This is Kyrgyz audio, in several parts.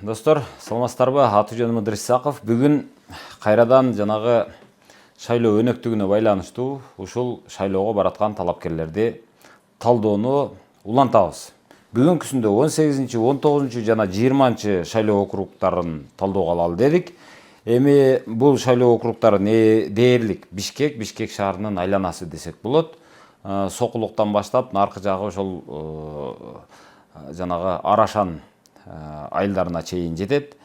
Достор, саламатсыздарбы? Аты-жөнүм Ыдырыс Исаков. Бүгүн кайрадан жанагы шайлоо өнөктүгүнө байланыштуу ушул шайлоого бараткан талапкерлерди талдоону улантабыз. Бүгүнкүсүндө 18, 19 жана 20 шайлоо округдарын талдоого алалы дедик. Эми бул шайлоо округдары дээрлик Бишкек шаарынын айланасы десек болот. Сокулуктан баштап наркы жагы ошол жанагы Арашан айылдарына чейин жетет.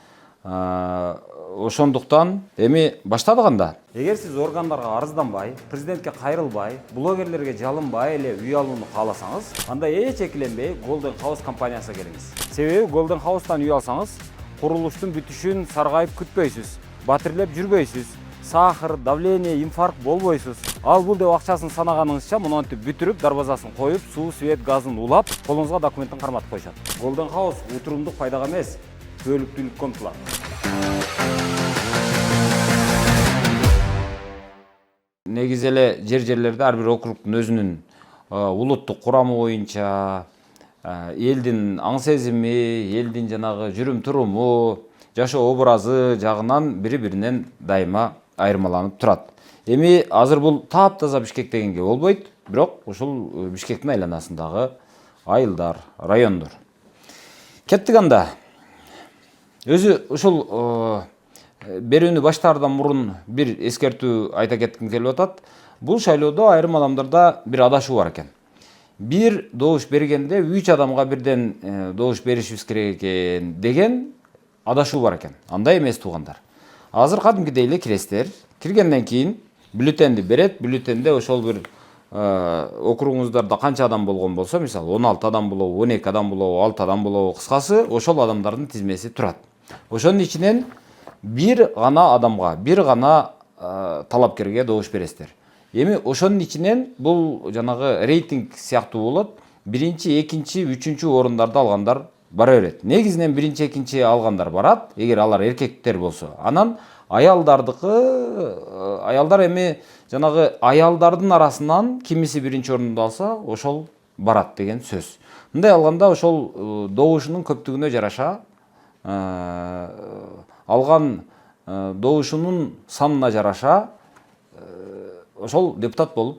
Ошондуктан эми баштадык анда. Эгер сиз органдарга арызданбай, президентке кайрылбай, блогерлерге жалынбай эле үй алууну кааласаңыз, анда эч экиленбей Golden House компаниясына келиңиз. Себеби Golden House'тан үй алсаңыз, курулуштун бүтүшүн саргайып күтпөйсүз, батирлеп жүрбөйсүз, сахар, давление, инфаркт болбойсуз. Ал бул деп акчасын санаганыңызча монтип бүтүрүп, дарбазасын коюп, суу, свет, газын улап, колуңузга документтин карматып коюшат. Golden House утурумдук пайдага эмес, бөлүктүүлүккө умтулат. Негизи эле жерлерде ар бир округдун өзүнүн улуттук курамы боюнча элдин аң сезими, элдин жанагы жүрүм туруму, жашоо образы жагынан бири-биринен дайыма айырмаланып турат. Эми азыр бул таптаза Бишкек дегенге болбойт, бирок ушул Бишкектин айланасындагы айылдар, райондор. Кеттик анда. Өзү ушул берүүнү баштаардан мурун бир эскертүү айта кетким келип атат. Бул шайлоодо айрым адамдарда бир адашуу бар экен. Бир добуш бергенде 3 адамга бирден добуш беришибиз керек экен деген адашуу бар экен. Андай эмес туугандар. Азыр кадимкидей эле киресиздер. Киргенден кийин бюллетенди берет. Бюллетенде ошол бир округуңуздарда канча адам болгон болсо, мисалы 16 адам болобу, 12 адам болобу, 6 адам болобу, кыскасы ошол адамдардын тизмеси турат. Ошонун ичинен бир гана адамга, бир гана талапкерге добуш бересиздер. Эми ошонун ичинен бул жанагы рейтинг сыяктуу болот. Биринчи, экинчи, үчүнчү орундарды алгандар бара берет. Негизинен биринчи, экинчи алгандар барат, эгер алар эркектер болсо. Анан аялдар эми жанагы аялдардын арасынан кимиси биринчи орунду алса, ошол барат деген сөз. Мындай алганда ошол добушунун көптүгүнө жараша, алган добушунун санына жараша ошол депутат болуп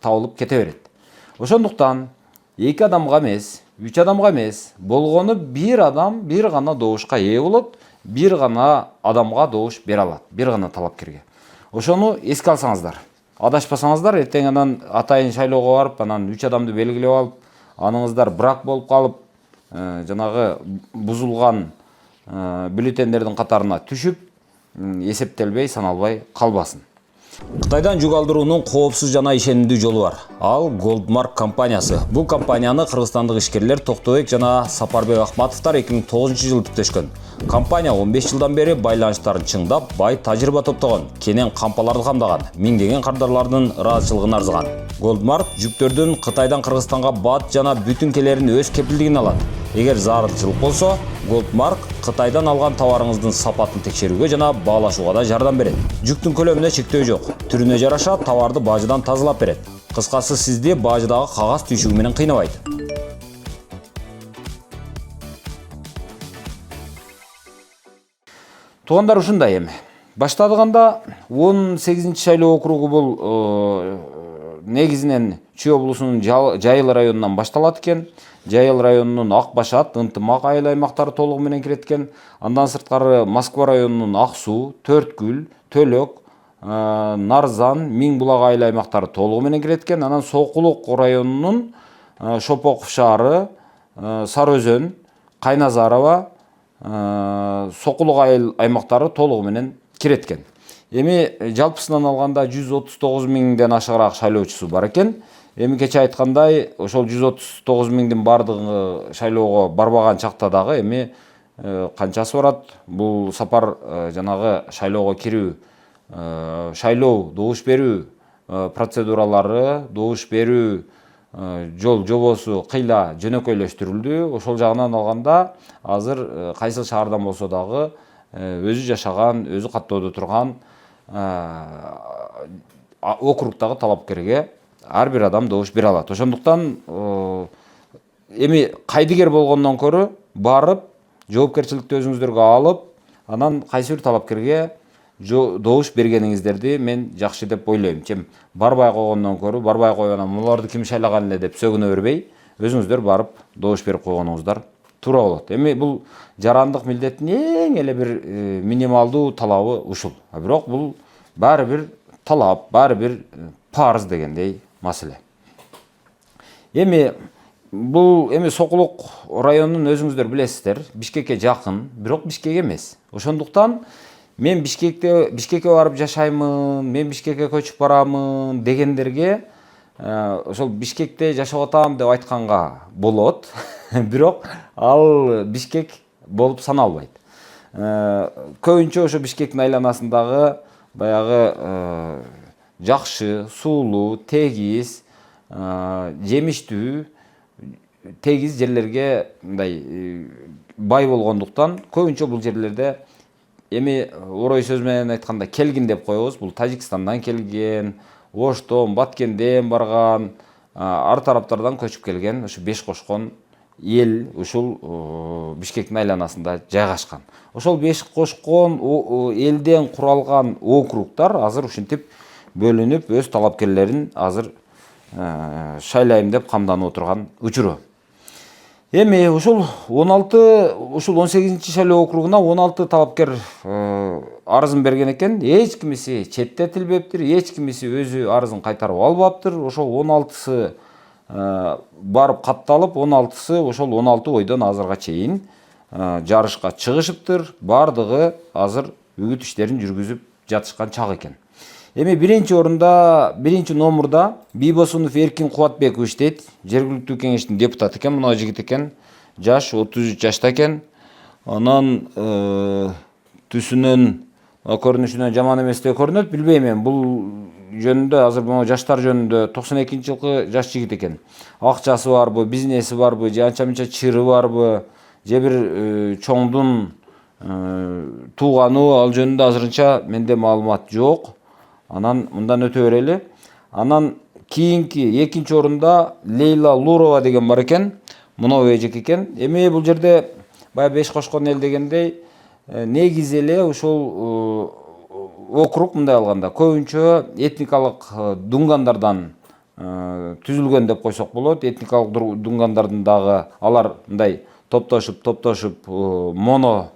табылып кете берет. Ошондуктан 2 адамга эмес, 3 адамга эмес, болгону бир адам бир гана добушка ээ болот, бир гана адамга добуш бере алат, бир гана талапкерге. Ошону эске алсаңыздар. Адашпасаңыздар, эртең анан атайын шайлоого барып, анан 3 адамды белгилеп алып, аныңыздар брак болуп калып, жанагы бузулган бюллетендердин катарына түшүп, эсептелбей, саналбай калбасын. Кытайдан жүк алдыруунун коопсуз жана ишенимдүү жолу бар. Ал Goldmark компаниясы. Бул компанияны кыргызстандык ишкерлер Токтобек жана Сапарбек Акматовдор 2009-жылы түптөшкөн. Компания 15 жылдан бери байланыштарын чыңдап, бай тажрыйба топтогон, кенен кампаларды камдаган, миңдеген кардарлардын ыраазычылыгын арзыган. Goldmark жүктөрдүн Кытайдан Кыргызстанга бат жана бүтүнкелерин өз кепилдигине алат. Эгер зарылчылык болсо, Goldmark Кытайдан алган товарыңыздын сапатын текшерүүгө жана баалашууга да жардам берет. Жүктүн көлөмүнө чектөө жок. Түрүнө жараша товарды бажыдан тазалап берет. Кыскасы сизди бажыдагы кагаз түйшүгү менен кыйнабайт. Туугандар, ушундай эми. Баштадыганда 18 шайлоо округу бул негизинен Чүй облусунун Жайыл районунан башталат экен. Жайыл районунун Ак Башат, Ынтымак айыл аймактары толугу менен кирет экен. Андан сырткары Москва районунун Ак Суу, Төрткүл, Төлөк, Нарзан, Миңбулак айыл аймактары толугу менен кирет экен. Анан Сокулук районунун Шопоков шаары, Сары Өзөн, Кайназарова, Сокулук айыл аймактары толугу менен кирет экен. Эми жалпысынан алганда 139 миңден ашыгыраак шайлоочусу бар экен. Эми кече айткандай, ошол 139 миңдин бардыгы шайлоого барбаган чакта дагы эми канчасы барат? Бул сапар жанагы шайлоого кирүү, шайлоо, добуш берүү процедуралары, добуш берүү жол жобосу кыйла жөнөкөйлөштүрүлдү. Ошол жагынан алганда азыр кайсыл шаардан болсо дагы өзү жашаган, өзү каттоодо турган округдагы талапкерге ар бир адам добуш бере алат. Ошондуктан эми кайдыгер болгондон көрө барып жоопкерчиликти өзүңүздөргө алып, анан кайсы бир талапкерге добуш бергениңиздерди мен жакшы деп ойлойм. Чем барбай койгондон көрө, барбай коюп анан буларды ким шайлаган эле деп сөгүнө бербей, өзүңүздөр барып добуш берип койгонуңуздар туура болот. Эми бул жарандык милдеттин эң эле бир минималдуу талабы ушул. Бирок бул баары бир талап, баары бир парыз дегендей маселе. Эми бул Сокулук районунун өзүңүздөр билесиздер, Бишкекке жакын, бирок Бишкек эмес. Ошондуктан мен Бишкекке барып жашаймын, мен Бишкекке көчүп барамын дегендерге ошол Бишкекте жашап атам деп айтканга болот, бирок ал Бишкек болуп саналбайт. Көбүнчө ошо Бишкектин айланасындагы баягы жакшы, суулуу, тегиз, жемиштүү, тегиз жерлерге мындай бай болгондуктан көбүнчө бул жерлерде эми орой сөз менен айтканда келгин деп коебуз. Бул Тажикстандан келген, Оштон, Баткенден барган, ар тараптардан көчүп келген ушу беш кошкон эл ушул Бишкектин айланасында жайгашкан. Ошол беш кошкон элден куралган округдар азыр ушинтип бөлүнүп, өз талапкерлерин азыр шайлайм деп камданып отурган учуру. Эми ушул 18-шайлоо округуна 16 талапкер арызын берген экен. Эч кимиси четтетилбептир, эч кимиси өзү арызын кайтарып албаптыр. Ошол 16сы барып катталып, 16сы ошол 16 ойдон азырга чейин жарышка чыгышыптыр. Бардыгы азыр үгүт иштерин жүргүзүп жатышкан чак экен. Эми биринчи орунда, биринчи номурда Бийбосунов Эркин Кубатбеков иштейт. Жергиликтүү кеңештин депутаты экен, мына жигит экен. Жаш 33 жашта экен. Анан түсүнөн, көрүнүшүнөн жаман эмес деп көрүнөт. Билбейм мен бул жөнүндө, азыр бул жаштар жөнүндө 92-жылкы жаш жигит экен. Акчасы барбы, бизнеси барбы, же анча-мынча чыры барбы, же бир чоңдун тууганы, ал жөнүндө азырынча менде маалымат жок. Анан мындан өтө берели. Анан кийинки экинчи орунда Лейла Лурова деген бар экен. Мына эжек экен. Эми бул жерде баягы беш кошкон эл дегендей негизи эле ушул округ мындай алганда көбүнчө этникалык дунгандардан түзүлгөн деп койсок болот. Этникалык дунгандардын дагы алар мындай топтошуп моно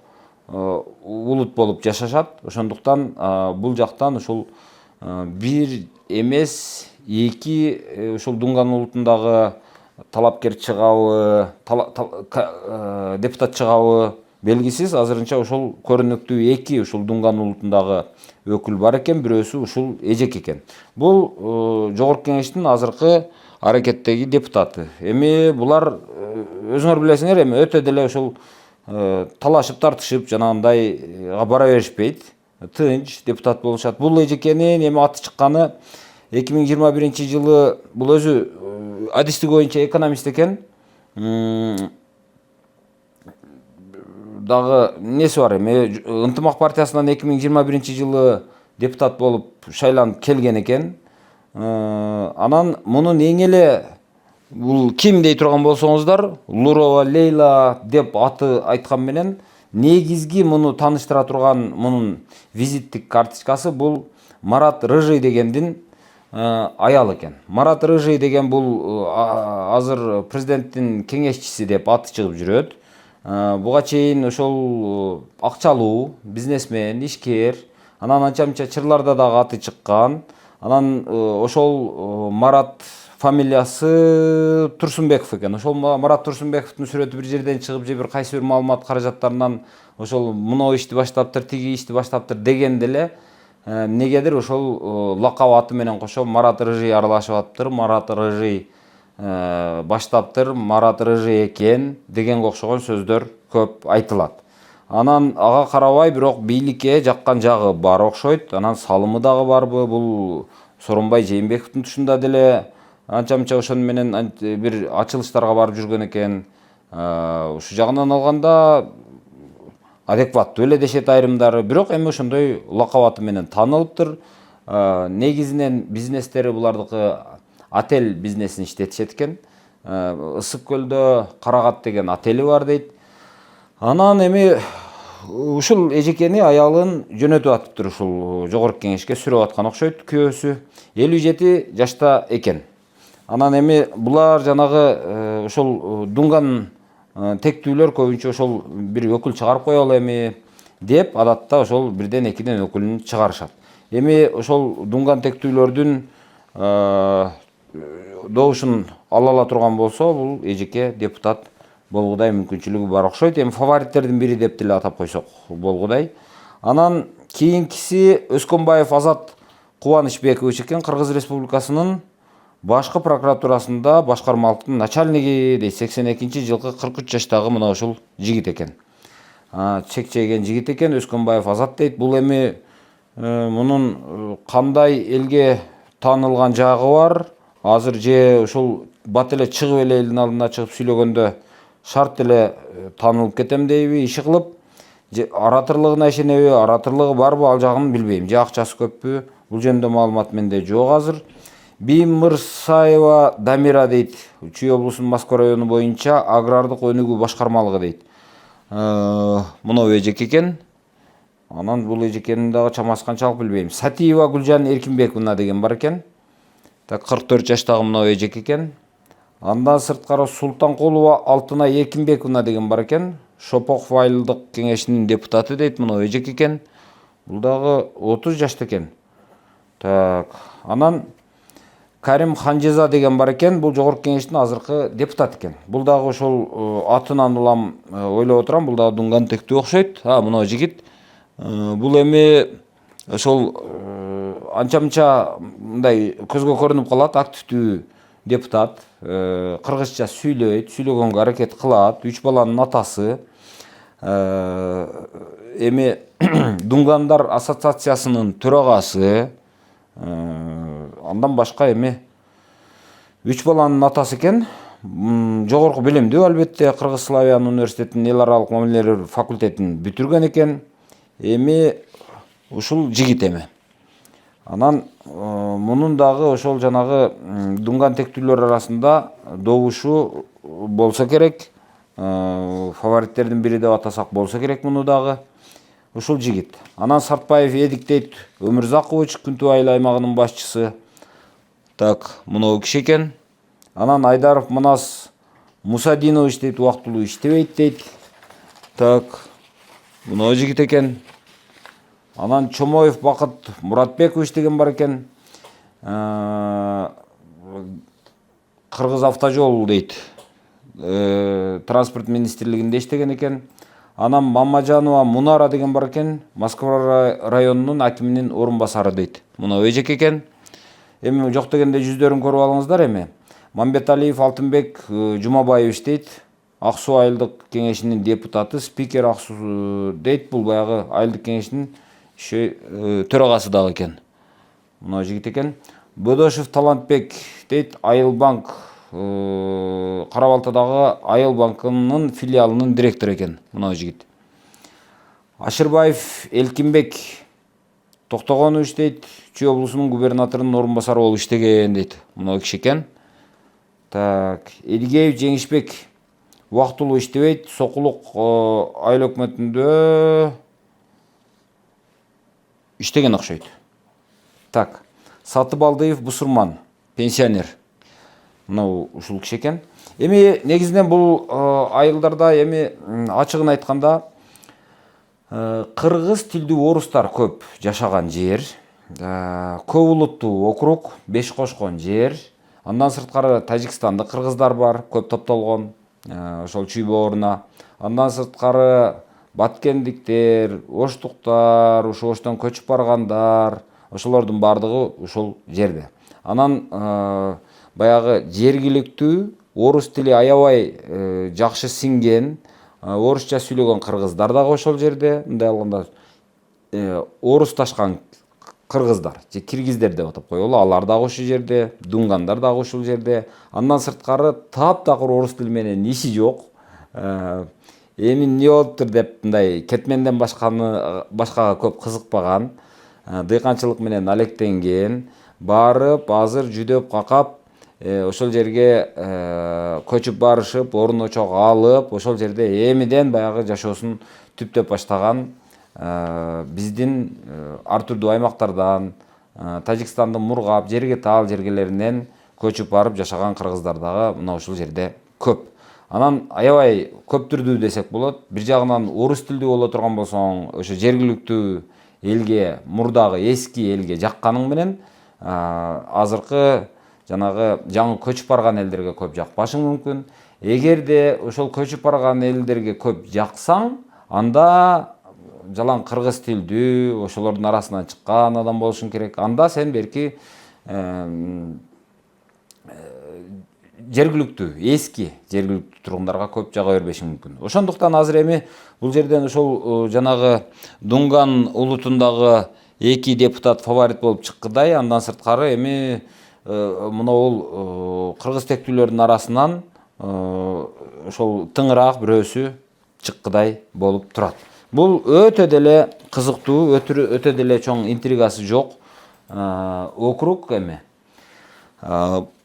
улут болуп жашашат. Ошондуктан бул жактан ушул бир эмес эки ушул дунган улутундагы талапкер чыгабы, депутат чыгабы белгисиз. Азырынча ушул көрүнүктүү эки ушул дунган улутундагы өкүл бар экен, бирөөсү ушул эжек экен. Бул жогорку кеңештин азыркы аракеттеги депутаты. Эми булар өзүңөр билесиңер, эми өтө деле ушул талашып тартышып жанагындай бара беришпейт. Тынч депутат болушат. Бул эжекенин эми аты чыкканы 2021-жылы бул өзү адистиги боюнча экономист экен. Дагы неси бар эми Ынтымак партиясынан 2021-жылы депутат болуп шайланып келген экен. Анан мунун эң эле бул ким дей турган болсоңуздар, Лурова Лейла деп аты айткан менен негизги муну тааныштыра турган мунун визиттик карточкасы бул Марат Рыжий дегендин аял экен. Марат Рыжий деген бул азыр президенттин кеңешчиси деп аты чыгып жүрөт. Буга чейин ошол акчалуу бизнесмен, ишкер, анан анча-мынча чырларда дагы аты чыккан. Анан ошол Марат фамилиясы Турсунбеков экен. Ошол Марат Турсунбековдун сүрөтү бир жерден чыгып, же бир кайсы бир маалымат каражаттарынан ошол мына ишти баштаптыр, тиги ишти баштаптыр дегенде эле негедир ошол лакап аты менен кошо Марат Рыжий аралашып атыптыр, Марат Рыжий баштаптыр, Марат Рыжий экен дегенге окшогон сөздөр көп айтылат. Анан ага карабай бирок бийликке жаккан жагы бар окшойт. Анан салымы дагы барбы? Бул Сооронбай Жээнбековдун тушунда деле анча-мынча ошону менен бир ачылыштарга барып жүргөн экен. Ушу жагынан алганда адекваттуу эле дешет айрымдары, бирок эми ошондой лакап аты менен таанылыптыр. Негизинен бизнестери булардыкы отель бизнесин иштетишет экен. Ысык көлдө Карагат деген отели бар дейт. Анан эми ушул эжекени аялын жөнөтүп атыптыр, ушул жогорку кеңешке сүрөп аткан окшойт. Күйөөсү 57 жашта экен. Анан эми булар жанагы ошол дунган тектүүлөр көбүнчө ошол бир өкүл чыгарып коелу эми деп адатта ошол бирден экиден өкүлүн чыгарышат. Эми ошол дунган тектүүлөрдүн добушун ала турган болсо, бул эжеке депутат болгудай мүмкүнчүлүгү бар окшойт. Эми фавориттердин бири деп деле атап койсок болгудай. Анан кийинкиси Өскөнбаев Азат Кубанычбекович экен, Кыргыз Республикасынын башкы прокуратурасында башкармалыктын начальниги дейт. 82-жылкы 43 жаштагы мына ушул жигит экен. Чекчейген жигит экен, Өскөнбаев Азат дейт. Бул эми мунун кандай элге таанылган жагы бар? Азыр же ушул бат эле чыгып эле элдин алдына чыгып сүйлөгөндө шарт эле таанылып кетем дейби, иши кылып, же аратырлыгына ишенеби, аратырлыгы барбы, ал жагын билбейм. Же акчасы көппү? Бул жөнүндө маалымат менде жок азыр. Биймырсаева Дамира дейт. Чүй облусунун Москва району боюнча агрардык өнүгүү башкармалыгы дейт. Мына эжеке экен. Анан бул эжекенин дагы чамасы канчалык билбейм. Сатиева Гүлжан Эркинбековна деген бар экен. 44 жаштагы мына эжеке экен. Андан сырткары Султанкулова Алтынай Эркинбековна деген бар экен. Шопоков айылдык кеңешинин депутаты дейт. Мына эжеке экен. Бул дагы 30 жашта экен. Анан Карим Ханжеза деген бар экен. Бул жогорку кеңештин азыркы депутаты экен. Бул дагы ошол атынан улам ойлоп отурам. Бул дагы дунган тектүү окшойт. Мына жигит. Бул эми ошол анча-мынча мындай көзгө көрүнүп калат, активдүү депутат. Кыргызча сүйлөйт, сүйлөгөнгө аракет кылат. 3 баланын атасы. Эми Дунгандар ассоциациясынын төрагасы. Андан башка эми 3 баланын атасы экен. Жогорку билимдүү, албетте, Кыргыз Славян университетинин эл аралык мамилелер факультетин бүтүргөн экен. Эми ушул жигит эми. Анан мунун дагы ошол жанагы дунган тектүүлөр арасында добушу болсо керек. Фавориттердин бири деп атасак болсо керек муну дагы. Ушул жигит. Анан Сартбаев Эдик дейт, Өмүрзакович, Күнтү айыл аймагынын башчысы. Мына киши экен. Анан Айдаров Манас Мусадинович дейт, убактылуу иштебейт дейт. Мына жигит экен. Анан Чомоев Бакыт Муратбекович деген бар экен. Кыргыз автожол дейт. Транспорт министрлигинде иштеген экен. Анан Мамажанова Мунара деген бар экен. Москва районунун акиминин орун басары дейт. Мына эжеке экен. Эми жок дегенде жүздөрүн көрүп алыңыздар эми. Мамбеталиев Алтынбек Жумабаевич дейт. Ак Суу айылдык кеңешинин депутаты, спикер Ак Суу дейт. Бул баягы айылдык кеңештин төрагасы дагы экен. Мына жигит экен. Бөдөшев Талантбек дейт, Айыл банк, Кара Балтадагы Айыл банкынын филиалынын директору экен. Мына жигит. Ашырбаев Элкинбек Токтогонович дейт, Чүй облусунун губернаторунун орун басары болуп иштеген дейт. Мына киши экен. Эдигеев Жеңишбек убактылуу иштебейт, Сокулук айыл өкмөтүндө иштеген окшойт. Сатыбалдыев Бусурман, пенсионер. Мына ушул киши экен. Эми негизинен бул айылдарда эми ачыгын айтканда кыргыз тилдүү орустар көп жашаган жер. Көп улуттуу округ, 5 кошкон жер. Андан сырткары Тажикстандык кыргыздар бар, көп топтолгон ошол Чүй бооруна. Андан сырткары баткендиктер, оштуктар, ошо оштон көчүп баргандар, ошолордун бардыгы ушул жерде. Анан баягы жергиликтүү орус тили аябай жакшы сиңген, орусча сүйлөгөн кыргыздар дагы ошол жерде. Мындай алганда орусташкан кыргыздар, же киргиздер деп атап коелу, алар дагы ошол жерде, дунгандар дагы ошол жерде. Андан сырткары таптакыр орус тили менен иши жок. Эми эмне болуптур деп мындай кетменден башкага көп кызыкпаган, дыйканчылык менен алектенген, барып азыр жүдөп какап ошол жерге көчүп барышып, орун очок алып, ошол жерде эмиден баягы жашоосун түптөп баштаган биздин ар түрдүү аймактардан, Тажикстандын Мургап, Жергетал жергелеринен көчүп барып жашаган кыргыздар дагы мына ушул жерде көп. Анан аябай көптүрдүү десек болот. Бир жагынан орус тилдүү боло турган болсоң, ошо жергиликтүү элге, мурдагы эски элге жакканың менен азыркы жанагы жаңы көчүп барган элдерге көп жакпашың мүмкүн. Эгерде ошол көчүп барган элдерге көп жаксаң, анда жалаң кыргыз тилдүү, ошолордун арасынан чыккан адам болушуң керек. Анда сен берки жергиликтүү, эски жергиликтүү тургундарга көп жага бербешиң мүмкүн. Ошондуктан азыр эми бул жерден ошол жанагы Дунган улутундагы 2 депутат фаворит болуп чыккыдай, андан сырткары эми мына бул кыргыз тектүүлөрдүн арасынан ошол тыңыраак бирөөсү чыккыдай болуп турат. Бул өтө деле кызыктуу, өтө деле чоң интригасы жок округ эми.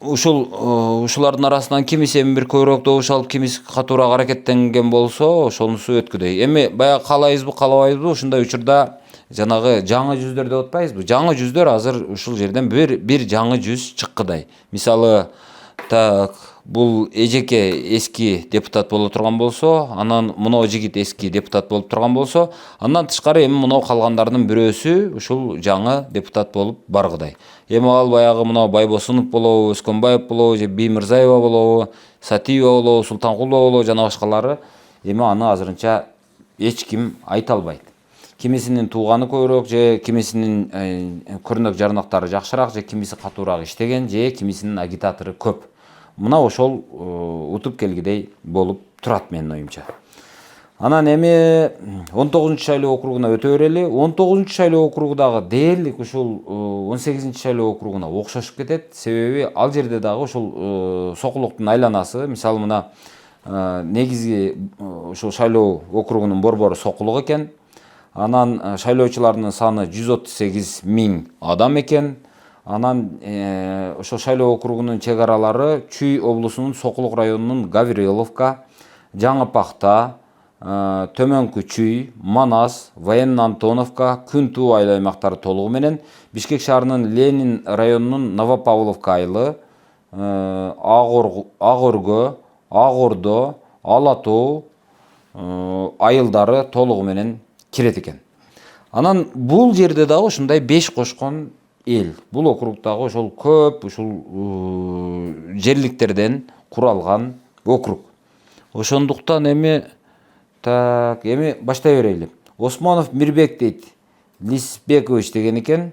Ушулардын арасынан кимиси эми бир көбүрөөк добуш алып, кимиси катуураак аракеттенген болсо, ошонусу өткүдөй. Эми баягы каалайбызбы, каалабайбызбы, ушундай учурда жанагы жаңы жүздөр деп атпайбызбы? Жаңы жүздөр азыр ушул жерден бир жаңы жүз чыккыдай. Мисалы, бул эжеке эски депутат боло турган болсо, анан мынау жигит эски депутат болуп турган болсо, андан тышкары эми мынау калгандардын бирөөсү ушул жаңы депутат болуп баргыдай. Эми ал баягы мынау Байбосунов болобу, Өскөнбаев болобу, же Биймирзаева болобу, Сатиева болобу, Султанкулова болобу, жана башкалары эми аны азырынча эч ким айта албайт. Кимисинин тууганы көбүрөөк, же кимисинин көрнөк жарнактары жакшыраак, же кимиси катуураак иштеген, же кимисинин агитатору көп. Мына ошол утуп келгидей болуп турат менин оюмча. Анан эми 19 шайлоо округуна өтө берели. 19 шайлоо округу дагы дээрлик ушул 18 шайлоо округуна окшошуп кетет. Себеби ал жерде дагы ушул сокулуктун айланасы, мисалы мына негизги ушул шайлоо округунун борбору Сокулук экен. Анан шайлоочулардын саны 138 000 адам экен. Анан ошол шайлоо округунун чек аралары Чүй облусунун Сокулук районунун Гавриловка, Жаңы Пахта, Төмөнкү Чүй, Манас, Военно Антоновка, Күнтүү айыл аймактары толугу менен, Бишкек шаарынын Ленин районунун Новопавловка айылы, Агоргө, Агордо, Ала Тоо айылдары толугу менен кирет экен. Анан бул жерде дагы ушундай 5 кошкон эл. Бул округдагы ошол көп ушул жерликтерден куралган округ. Ошондуктан эми баштай берели. Осмонов Мирбек дейт, Лисбекович деген экен.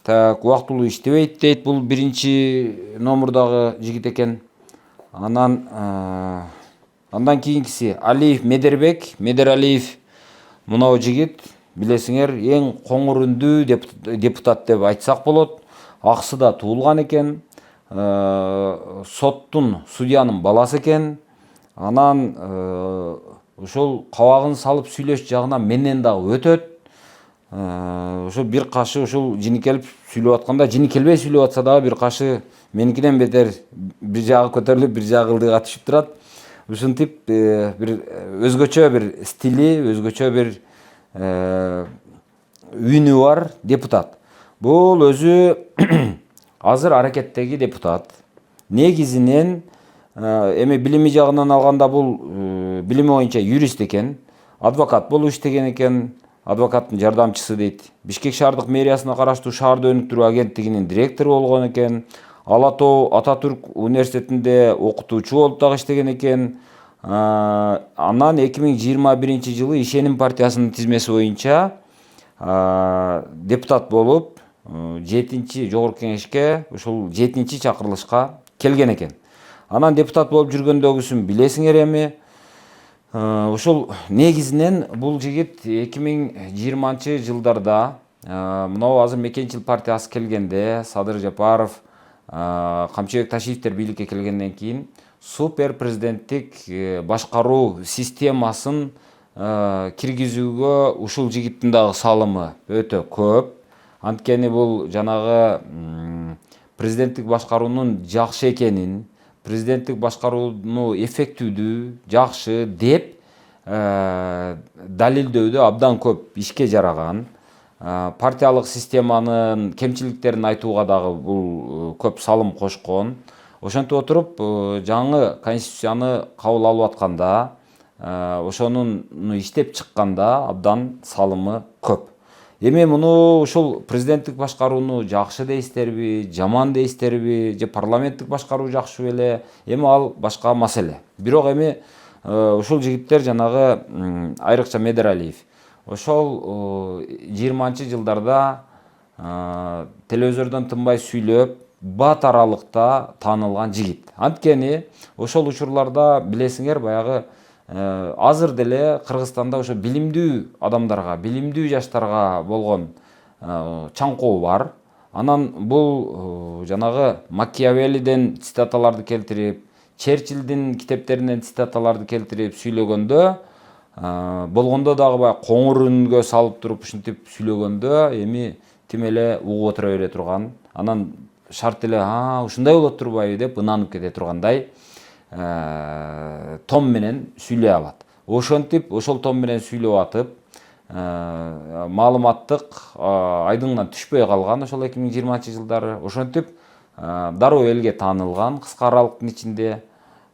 Убактылуу иштебейт дейт, бул биринчи номурдагы жигит экен. Андан кийинкиси Алиев Медербек, Медералиев. Мынау жигит билесиңер эң коңур үндүү депутат деп айтсак болот. Аксыда туулган экен. Соттун, судьянын баласы экен. Анан ошол кабагын салып сүйлөш жагынан менден дагы өтөт. Ошол бир кашы ошол жинекелип сүйлөп атканда, жинекелбей сүйлөп атса дагы бир кашы меникинен бетер бир жагы көтөрүлүп, бир жагы ылдыга түшүп турат. Ушинтип бир өзгөчө бир стили, өзгөчө бир үнү бар депутат. Бул өзү азыр аракеттеги депутат. Негизинен эми билими жагынан алганда бул билими боюнча юрист экен, адвокат болуп иштеген экен, адвокаттын жардамчысы дейт. Бишкек шаардык мэриясына караштуу шаарды өнүктүрүү агенттигинин директору болгон экен. Ала Тоо Ататүрк университетинде окутуучу болуп дагы иштеген экен. Анан 2021 жылы Ишеним партиясынын тизмеси боюнча депутат болуп 7-чи жогорку кеңешке ушул 7-чи чакырылышка келген экен. Анан депутат болуп жүргөндөгүсүн билесиңер эми. Ушул негизинен бул жигит 2020 жылдарда мынау азыр Мекенчил партиясы келгенде, Садыр Жапаров, Камчыбек Ташиевтер бийликке келгенден кийин супер президенттик башкаруу системасын киргизүүгө ушул жигиттин дагы салымы өтө көп. Анткени бул жанагы президенттик башкаруунун жакшы экенин, президенттик башкарууну эффективдүү, жакшы деп далилдөөдө абдан көп ишке жараган. Партиялык системанын кемчиликтерин айтууга дагы бул көп салым кошкон. Ошентип отуруп, жаңы конституцияны кабыл алып атканда, ошонун иштеп чыкканда абдан салымы көп. Эми муну ушул президенттик башкарууну жакшы дейстерби, жаман дейстерби, же парламенттик башкаруу жакшы беле, эми ал башка маселе. Бирок эми ушул жигиттер жанагы айрыкча Медералиев ошол 20-жылдарда телевизордон тынбай сүйлөп, бат аралыкта таанылган жигит. Анткени ошол учурларда билесиңер, баягы азыр деле Кыргызстанда ошо билимдүү адамдарга, билимдүү жаштарга болгон чаңкоо бар. Анан бул жанагы Макиавеллиден цитаталарды келтирип, Черчиллдин китептеринен цитаталарды келтирип сүйлөгөндө, болгондо дагы баягы коңур үнгө салып туруп ушинтип сүйлөгөндө, эми тим эле угуп отура бере турган. Анан шарт эле ушундай болот турбайбы деп ынанып кете тургандай том менен сүйлөй алат. Ошентип, ошол том менен сүйлөп атып, маалыматтык айдыңдан түшпөй калган ошол 2020-жылдары. Ошентип, дароо элге таанылган кыска аралыктын ичинде.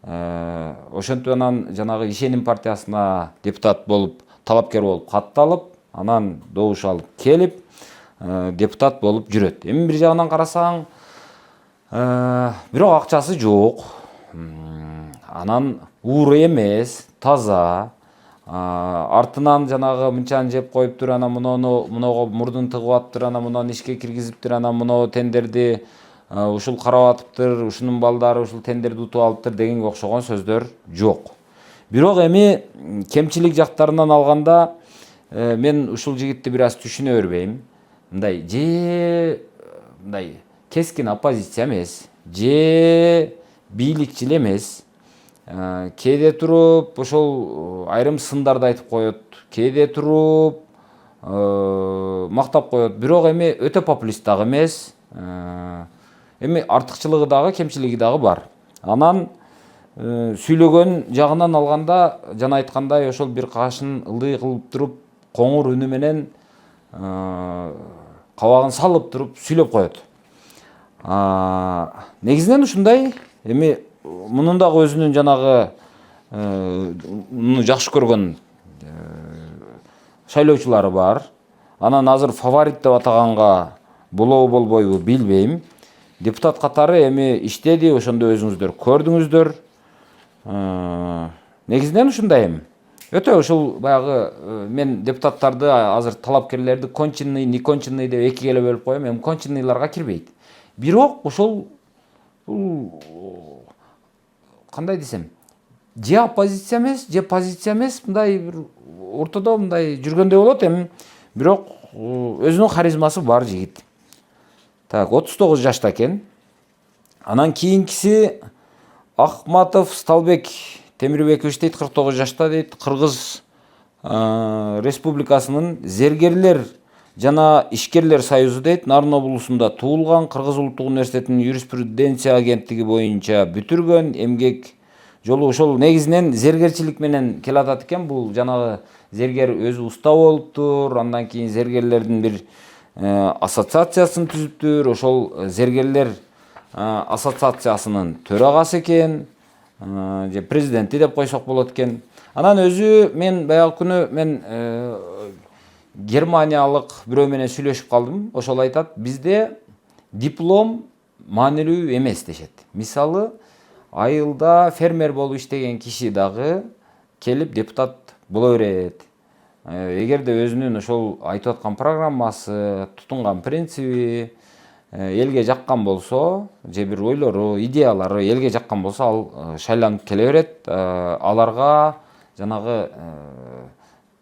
Ошентип анан жанагы Ишеним партиясына депутат болуп, талапкер болуп катталып, анан добуш алып келип, депутат болуп жүрөт. Эми бир жагынан карасаң, бирок акчасы жок. Анан ууру эмес, таза. Артынан жанагы мынчаны жеп коюптур, анан муного мурдун тыгып атыптыр, анан мунун ишке киргизиптир, анан муну тендерди ушул карап атыптыр, ушунун балдары ушул тендерди утуп алыптыр дегенге окшогон сөздөр жок. Бирок эми кемчилик жактарынан алганда, мен ушул жигитти бир аз түшүнө бербейм. Мындай кескин оппозиция эмес, же бийликчил эмес. Кээде туруп ошол айрым сындарды айтып коет, кээде туруп мактап коет. Бирок эми өтө популист дагы эмес. Эми артыкчылыгы дагы, кемчилиги дагы бар. Анан сүйлөгөн жагынан алганда, жана айткандай, ошол бир кашын ылдый кылып туруп, коңур үнү менен кабагын салып туруп сүйлөп коет. Негизинен ушундай. Эми мунун дагы өзүнүн жанагы муну жакшы көргөн шайлоочулары бар. Анан азыр фаворит деп атаганга болобу болбойбу билбейм. Депутат катары эми иштеди, ошондо өзүңүздөр көрдүңүздөр. Негизинен ушундай эми. Өтө ушул баягы мен депутаттарды азыр талапкерлерди конченый, неконченый деп экиге эле бөлүп коем. Эми конченныйларга кирбейт. Бирок ошол кандай десем, же оппозиция эмес, же позиция эмес, мындай бир ортодо мындай жүргөндөй болот эми. Бирок өзүнүн харизмасы бар жигит. Так, 39 жашта экен. Анан кийинкиси Ахматов Сталбек Темирбекович дейт, 49 жашта дейт. Кыргыз Республикасынын Зергерлер жана Ишкерлер союзу дейт. Нарын облусунда туулган, Кыргыз улуттук университетинин юриспруденция агенттиги боюнча бүтүргөн, эмгек жолу ошол негизинен зергерчилик менен келатат экен. Бул жанагы зергер өзү уста болуптур, андан кийин зергерлердин бир ассоциациясын түзүптүр. Ошол зергерлер ассоциациясынын төрагасы экен, же президенти деп койсок болот экен. Анан өзү мен баягы күнү мен германиялык бирөө менен сүйлөшүп калдым. Ошол айтат, бизде диплом маанилүү эмес дешет. Мисалы, айылда фермер болуп иштеген киши дагы келип депутат боло берет. Эгерде өзүнүн ошол айтып аткан программасы, тутунган принциби элге жаккан болсо, же бир ойлору, идеялары элге жаккан болсо, ал шайланып келе берет. Аларга жанагы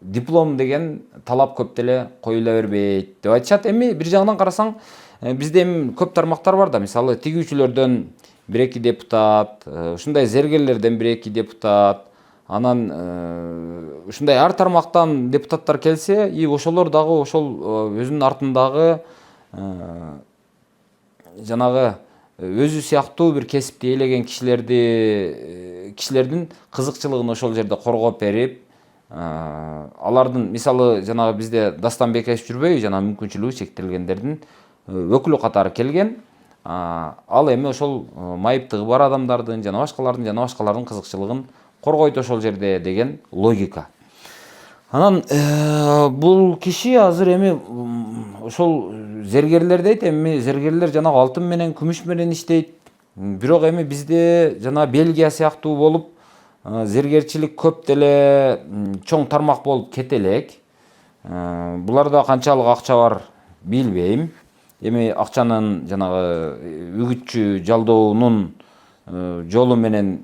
диплом деген талап көп деле коюла бербейт деп айтышат. Эми бир жагынан карасаң, бизде эми көп тармактар бар да. Мисалы, тигүүчүлөрдөн 1-2 депутат, ушундай зергерлерден 1-2 депутат, анан ушундай ар тармактан депутаттар келсе, и ошолор дагы ошол өзүнүн артындагы жанагы өзү сыяктуу бир кесипти ээлеген кишилердин кызыкчылыгын ошол жерде коргоп берип, алардын мисалы жанагы бизде Дастан Бекешев жүрбөйбү, жана мүмкүнчүлүгү чектелгендердин өкүлү катары келген. Ал эми ошол майыптыгы бар адамдардын жана башкалардын кызыкчылыгын коргойт ошол жерде деген логика. Анан бул киши азыр эми ошол зергерлер дейт, эми зергерлер жанагы алтын менен күмүш менен иштейт. Бирок эми бизде жана Бельгия сыяктуу болуп зергерчилик көп деле чоң тармак болуп кете элек. Буларда канчалык акча бар билбейм. Эми акчанын жанагы үгүтчү жалдоонун жолу менен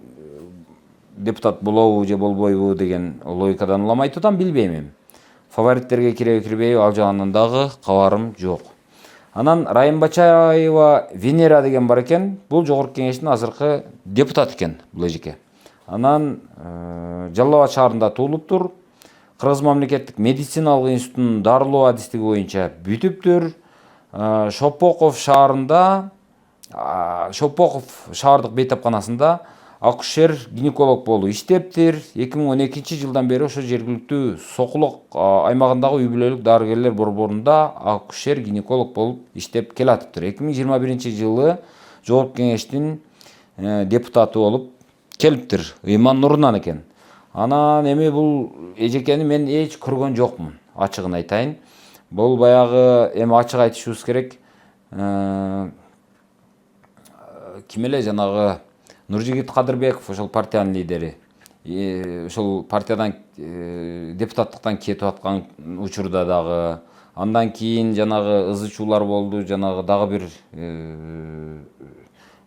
депутат болобу же болбойбу деген логикадан уламай тутам, билбейм эми. Фавориттерге киреби кирбейби, ал жагынан дагы кабарым жок. Анан Райымбачаева Венера деген бар экен. Бул жогорку кеңештин азыркы депутаты экен бул эжеке. Анан Жалал Абад шаарында туулуптур. Кыргыз мамлекеттик медициналык институтунун дарылоо адистиги боюнча бүтүптүр. Шопоков шаарындык бейтапканасында акушер-гинеколог болуп иштептир. 2012-жылдан бери ошо жергиликтүү Сокулук аймагындагы үй бүлөлүк дарыгерлер борборунда акушер-гинеколог болуп иштеп келатыптыр. 2021-жылы жогорку кеңештин депутаты болуп келиптир. Ыйман Нурунан экен. Анан эми бул эжекени мен эч көргөн жокмун, ачыгын айтайын. Бул баягы эми ачык айтышыбыз керек. Ким эле жанагы Нуржигит Кадырбеков, ошол партиянын лидери. Ошол партиядан депутаттыктан кетип аткан учурда дагы, андан кийин жанагы ызы-чуулар болду, жанагы дагы бир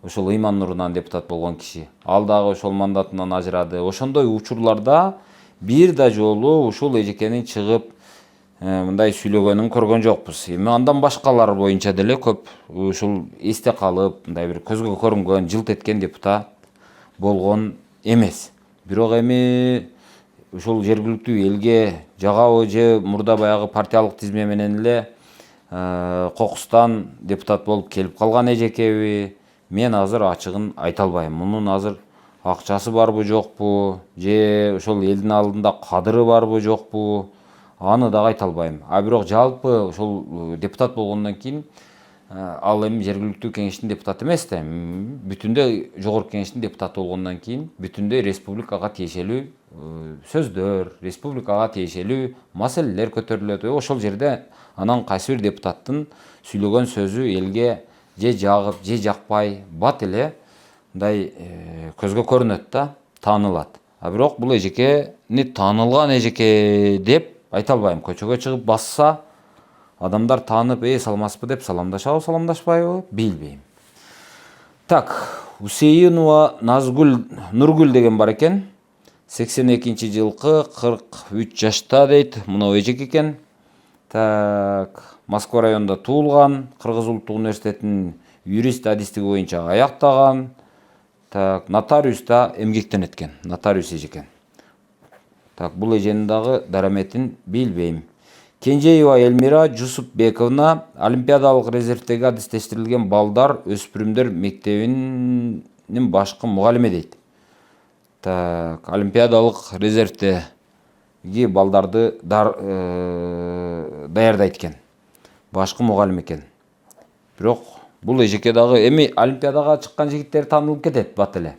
ошол Ыйман Нурунан депутат болгон киши. Ал дагы ошол мандатынан ажырады. Ошондой учурларда бир да жолу ушул эжекенин чыгып мындай сүйлөгөнүн көргөн жокпуз. Эми андан башкалар боюнча деле көп ушул эсте калып, мындай бир көзгө көрүнгөн, жылт эткен депутат болгон эмес. Бирок эми ушул жергиликтүү элге жагабы же мурда баягы партиялык тизме менен эле кокустан депутат болуп келип калган эжекеби, мен азыр ачыгын айта албайм. Мунун азыр акчасы барбы жокпу, же ошол элдин алдында кадыры барбы жокпу, аны дагы айта албайм. Бирок жалпы ошол депутат болгондон кийин ал эми жергиликтүү кеңештин депутаты эмес да. Бүтүндөй жогорку кеңештин депутаты болгондон кийин бүтүндөй республикага тиешелүү сөздөр, республикага тиешелүү маселелер көтөрүлөт. Ошол жерде анан кайсы бир депутаттын сүйлөгөн сөзү элге же жагып, же жакпай, бат эле мындай көзгө көрүнөт да, таанылат. Бирок бул эжекени таанылган эжеке деп айта албайм. Көчөгө чыгып басса, адамдар таанып, саламатсызбы деп саламдашабы, саламдашпайбы, билбейм. Так, Усейинова Нургүл деген бар экен. 82-жылкы 43 жашта дейт. Мына эжеке экен. Так, Москва районунда туулган, Кыргыз улуттук университетинин юрист адистиги боюнча аяктаган. Так, нотариуста эмгектенет экен. Нотариус эжекен. Так, бул эженин дагы дараметин билбейм. Кенжеева Элмира Жусупбековна Олимпиадалык резервдеги адистештирилген балдар өспүрүмдөр мектебинин башкы мугалими дейт. Так, Олимпиадалык резервдеги балдарды даярдайт экен. Башкы мугалим экен. Бирок бул эжеке дагы эми Олимпиадага чыккан жигиттер таанылып кетет бат эле.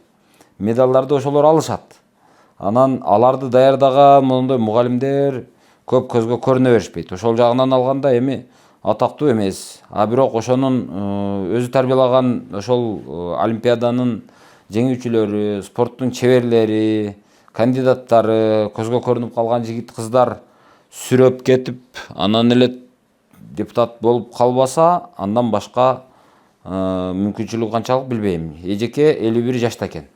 Медалдарды ошолор алышат. Анан аларды даярдаган мондой мугалимдер көп көзгө көрүнө беришпейт. Ошол жагынан алганда эми атактуу эмес. Бирок ошонун өзү тарбиялаган ошол Олимпиаданын жеңүүчүлөрү, спорттун чеберлери, кандидаттары, көзгө көрүнүп калган жигит кыздар сүрөп кетип, анан эле депутат болуп калбаса, андан башка мүмкүнчүлүгү канчалык билбейм. Эжеке 51 жашта экен.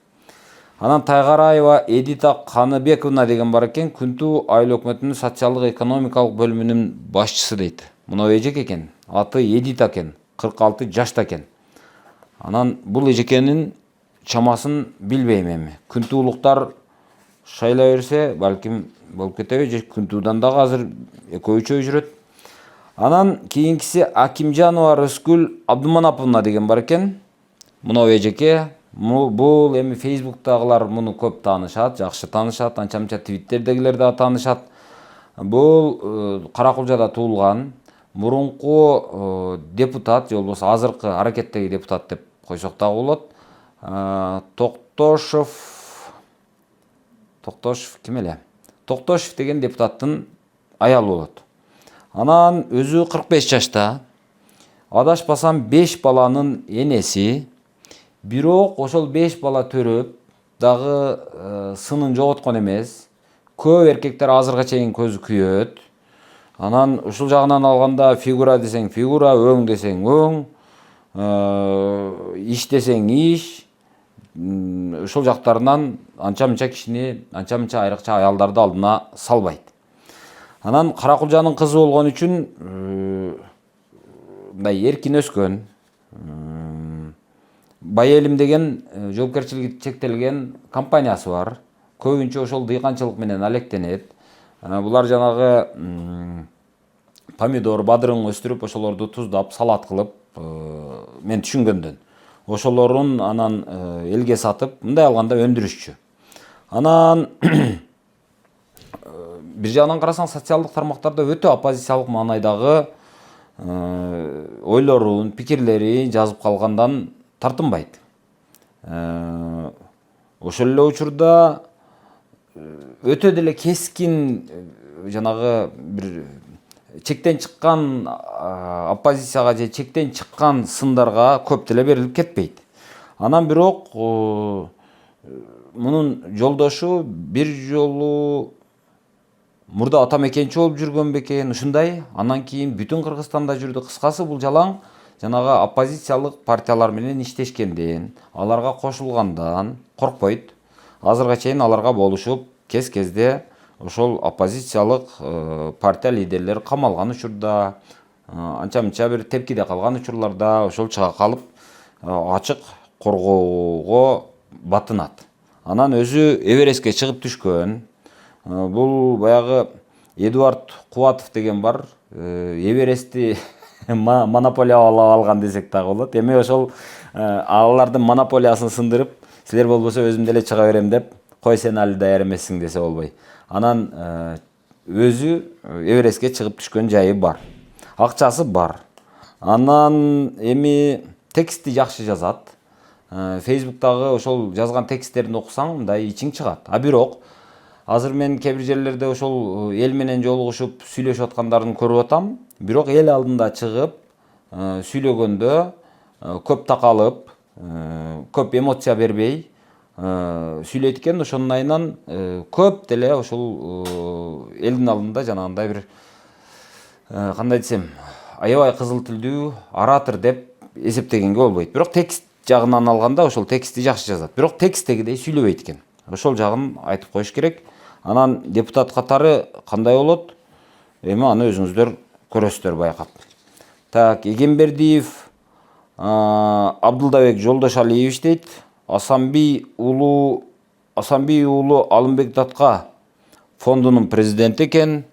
Анан Тайгараева Эдита Каныбековна деген бар экен. Күнтүү айыл өкмөтүнүн социалдык экономикалык бөлүмүнүн башчысы дейт. Мына эжеке экен. Аты Эдита экен. 46 жашта экен. Анан бул эжекенин чамасын билбейм эми. Күнтүүлуктар шайлай берсе, балким болуп кетеби, же Күнтүүдан дагы азыр экөө-үчөө жүрөт. Анан кийинкиси Акимжанова Рыскүл Абдуманаповна деген бар экен. Мына эжеке бул эми Facebook'тагылар муну көп таанышат, жакшы таанышат, анча-мынча Twitter'дегилер да таанышат. Бул Каракулжада туулган мурунку депутат, же болбосо азыркы аракеттеги депутат деп койсок дагы болот. Токтошев ким эле? Токтошев деген депутаттын аялы болот. Анан өзү 45 жашта. Адашпасам 5 баланын энеси. Бирок ошол 5 бала төрөп дагы сынын жоготкон эмес. Көп эркектер азырга чейин көзү күйөт. Анан ушул жагынан алганда фигура десең фигура, өң десең өң, иш десең иш. Ушул жактарынан анча-мынча кишини, анча-мынча айрыкча аялдарды алдына салбайт. Анан Каракулжанын кызы болгон үчүн мындай эркин өскөн. Байэлим деген жоопкерчилиги чектелген компаниясы бар. Көбүнчө ошол дыйканчылык менен алектенет. Булар жанагы помидор, бадырың өстүрүп, ошолорду туздап, салат кылып, мен түшүнгөндөн. Ошолорун анан элге сатып, мындай алганда өндүрүшчү. Анан бир жагынан карасаң, социалдык тармактарда өтө оппозициялык маанайдагы ойлорун, пикирлерин жазып калгандан тартынбайт. Ошол эле учурда өтө деле кескин жанагы бир чектен чыккан оппозицияга же чектен чыккан сындарга көп деле берилип кетпейт. Анан бирок мунун жолдошу бир жолу мурда атамекенчи болуп жүргөн бекен, ушундай. Анан кийин бүтүн Кыргызстанда жүрдү. Кыскасы бул жалаң жанагы оппозициялык партиялар менен иштешкенден, аларга кошулгандан коркпойт. Азырга чейин аларга болушуп, кез-кезде ошол оппозициялык партия лидерлери камалган учурда, анча-мынча бир тепкиде калган учурларда ошол чыга калып ачык коргоого батынат. Анан өзү Эверестке чыгып түшкөн. Бул баягы Эдуард Кубатов деген бар. Эверестти монополия алган десек дагы болот. Эми ошол алардын монополиясын сындырып, силер болбосо өзүм деле чыга берем деп, кой сен али даяр эмессиң десе болбой. Анан өзү Эверестке чыгып түшкөн жайы бар. Акчасы бар. Анан эми текстти жакшы жазат. Facebook'тагы ошол жазган тексттерин окусаң, мындай ичиң чыгат. Бирок азыр мен кээ бир жерлерде ошол эл менен жолугушуп сүйлөшүп аткандарын көрүп атам. Бирок эл алдында чыгып сүйлөгөндө көп такалып, көп эмоция бербей сүйлөйт экен. Ошонун айынан көп деле ошол элдин алдында жанагындай бир кандай десем, аябай кызыл тилдүү оратор деп эсептегенге болбойт. Бирок текст жагынан алганда ошол текстти жакшы жазат. Бирок тексттегидей сүйлөбөйт экен. Ошол жагын айтып коюш керек. Анан депутат катары кандай болот? Эми аны өзүңүздөр көрөсүздөр байкап. Так, Эгембердиев Абдылдабек Жолдошалиевич дейт. Асанбий уулу Алымбек Датка фондунун президенти экен.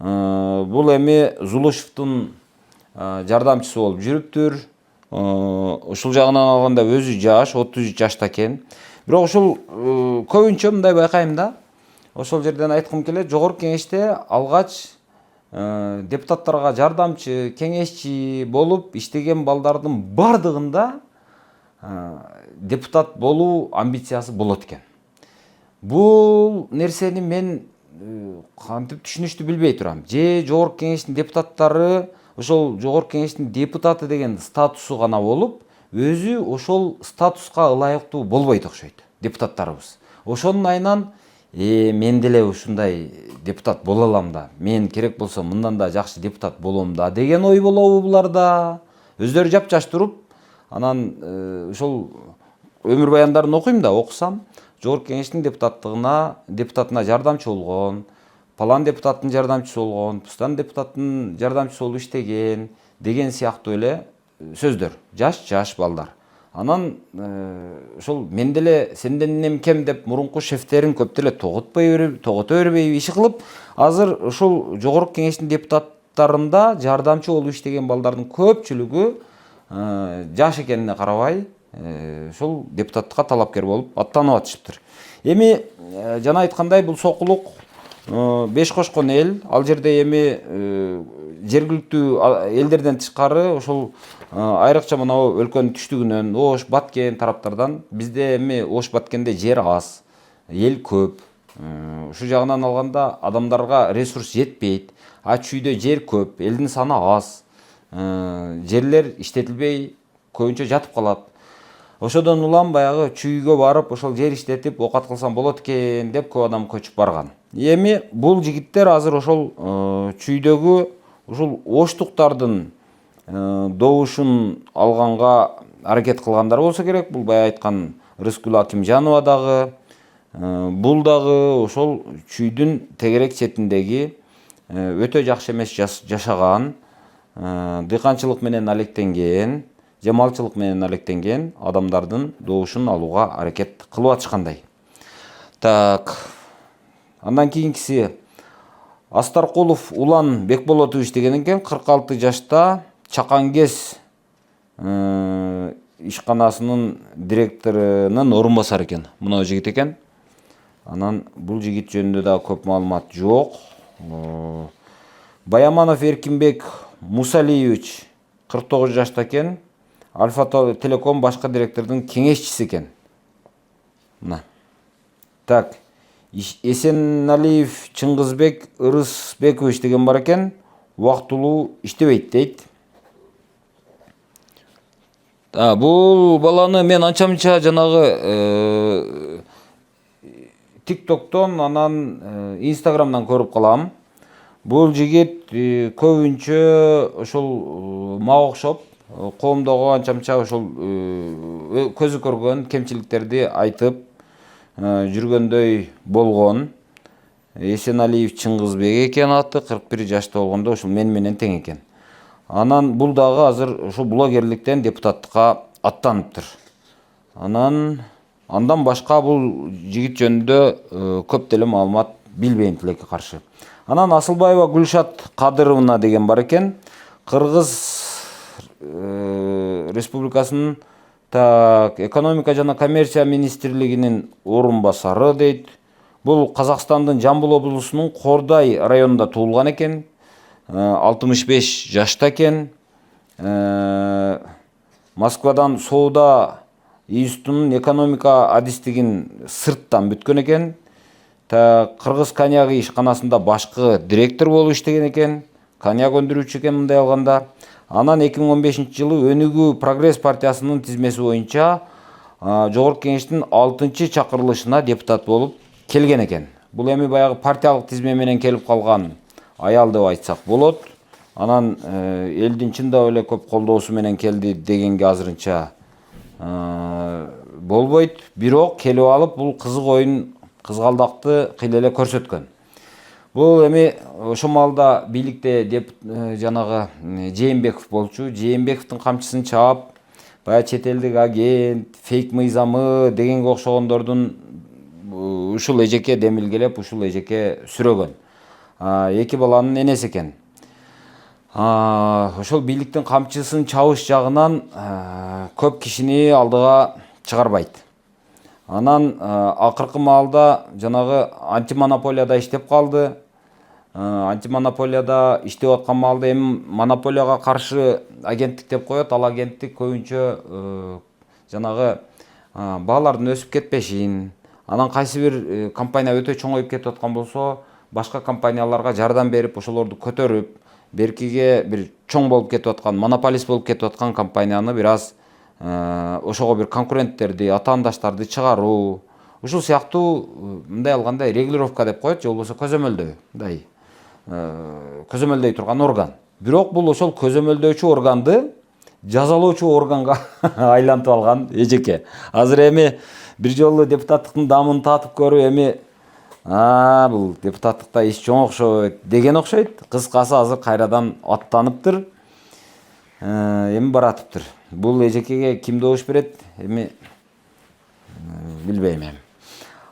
Бул эми Зулушевдун жардамчысы болуп жүрүптүр. Ушул жагынан алганда өзү жаш, 33 жашта экен. Бирок ушул көбүнчө мындай байкайм да. Ошол жерден айткым келет, жогорку кеңеште алгач депутаттарга жардамчы, кеңешчи болуп иштеген балдардын бардыгында депутат болуу амбициясы болот экен. Бул нерсени мен кантип түшүнүштү билбей турам. Же жогорку кеңештин депутаттары ошол жогорку кеңештин депутаты деген статусу гана болуп, өзү ошол статуска ылайыктуу болбойт окшойт депутаттарыбыз. Ошонун айынан мен деле ушундай депутат боло алам да, мен керек болсо мындан да жакшы депутат болом да деген ой болобу буларда. Өздөрү жапжаш туруп, анан ошол өмүр баяндарын окуйм да, окусам, жогорку кеңештин депутатына жардамчы болгон, палан депутаттын жардамчысы болгон, пустан депутаттын жардамчысы болуп иштеген деген сыяктуу эле сөздөр. Жаш балдар. Анан ошол мен деле сенден эмнем кем деп мурунку шефтерин көп деле тогото бербей иши кылып, азыр ошол жогорку кеңештин депутаттарында жардамчы болуп иштеген балдардын көпчүлүгү жаш экенине карабай, ошол депутаттыкка талапкер болуп аттанып атышыптыр. Эми жана айткандай бул сокулук беш кошкон эл, ал жерде эми жергиликтүү элдерден тышкары ошол айрыкча мынау өлкөнүн түштүгүнөн Ош, Баткен тараптардан бизде эми Ош, Баткенде жер аз, эл көп. Ушул жагынан алганда адамдарга ресурс жетпейт. Чүйдө жер көп, элдин саны аз. Жерлер иштетилбей көбүнчө жатып калат. Ошодон улам баягы чүйгө барып, ошол жер иштетип оокат кылсам болот экен деп көп адам көчүп барган. Эми бул жигиттер азыр ошол чүйдөгү ушул оштуктардын добушун алганга аракет кылгандар болсо керек. Бул баягы айткан Рыскүл Акимжанова дагы, бул дагы ошол чүйдүн тегерек четиндеги өтө жакшы эмес жашаган, дыйканчылык менен алектенген, жамалчылык менен алектенген адамдардын добушун алууга аракет кылып атышкандай. Так. Андан кийинкиси Астаркулов Улан Бекболотович деген экен, 46 жашта, Чакангез ишканасынын директорунун орун басары экен. Мына жигит экен. Анан бул жигит жөнүндө да көп маалымат жок. Баяманов Эркинбек Мусалиевич 49 жашта экен. Альфа Телеком башкы директордун кеңешчиси экен. Мына. Так. Эсеналиев Чыңгызбек Ырысбекович деген бар экен. Убактылуу иштебейт дейт. Бул баланы мен анча-мынча жанагы TikToktон, анан Instagramдан көрүп калам. Бул жигит көбүнчө ошол мага окшоп коомдогу анча-мынча ошол көзү көргөн кемчиликтерди айтып жүргөндөй болгон. Эсеналиев Чыңгызбек экен аты, 41 жашта болгондо ошол мен менен тең экен. Анан бул дагы азыр ошол блогерликтен депутаттыкка аттаныптыр. Андан башка бул жигит жөнүндө көп деле маалымат билбейм, тилекке каршы. Анан Асылбаева Гүлшат Кадыровна деген бар экен. Кыргыз Республикасынын экономика жана коммерция министрлигинин орун басары дейт. Бул Казакстандын Жамбыл облусунун Кордай районунда туулган экен. 65 жашта экен. Москвадан соода институтунун экономика адистигин сырттан бүткөн экен. Кыргыз коньягы ишканасында башкы директор болуп иштеген экен. Коньяк өндүрүүчү экен мындай алганда. Анан 2015 жылы Өнүгүү Прогресс партиясынын тизмеси боюнча Жогорку кеңештин 6-чакырылышына депутат болуп келген экен. Бул эми баягы партиялык тизме менен келип калган аял деп айтсак болот. Анан элдин чындап эле көп колдоосу менен келди дегенге азырынча болбойт. Бирок келип алып бул кызык оюн, кызгалдакты кыйла эле көрсөткөн. Бул эми ошол маалда бийликте жанагы Жээнбеков болчу. Жээнбековдун камчысын чаап, баягы чет элдик агент, фейк мыйзамы дегенге окшогондордун ушул эжекке демилгелеп, ушул эжекке сүрөгөн. Эки баланын энеси экен. Ошол бийликтин камчысын чабыш жагынан көп кишини алдыга чыгарбайт. Анан акыркы маалда жанагы антимонополияда иштеп калды. Антимонополияда иштеп аткан маалда эми монополияга каршы агенттик деп коет. Ал агенттик көбүнчө жанагы баалардын өсүп кетпешин, анан кайсы бир компания өтө чоңоюп кетип аткан болсо, башка компанияларга жардам берип, ошолорду көтөрүп, беркиге бир чоң болуп кетип аткан, монополист болуп кетип аткан компанияны бир аз ошого бир конкуренттерди, атаандаштарды чыгаруу, ушул сыяктуу мындай алганда регулировка деп коет, же болбосо көзөмөлдөө, мындай көзөмөлдөй турган орган. Бирок бул ошол көзөмөлдөөчү органды жазалоочу органга айлантып алган эжеке. Азыр эми бир жолу депутаттыктын дамын татып көрүп, эми бул депутаттыкта иш чоң окшойт деген окшойт. Кыскасы азыр кайрадан аттаныптыр. Эми баратыптыр. Бул эжекеге ким добуш берет? Эми билбейм эми.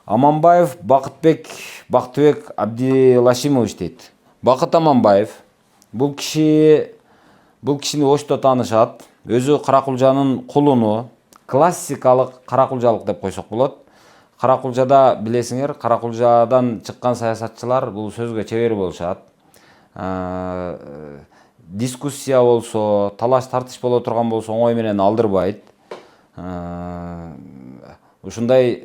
Аманбаев Бактыбек Абдилашимович дейт. Бакыт Аманбаев бул кишини Ошто таанышат. Өзү Каракулжанын кулуну. классикалык каракулжалык деп койсок болот. Каракулжада билесиңер, каракулжадан чыккан саясатчылар бул сөзгө чебер болушат. Дискуссия болсо, талаш тартыш боло турган болсо оңой менен алдырбайт. Ушундай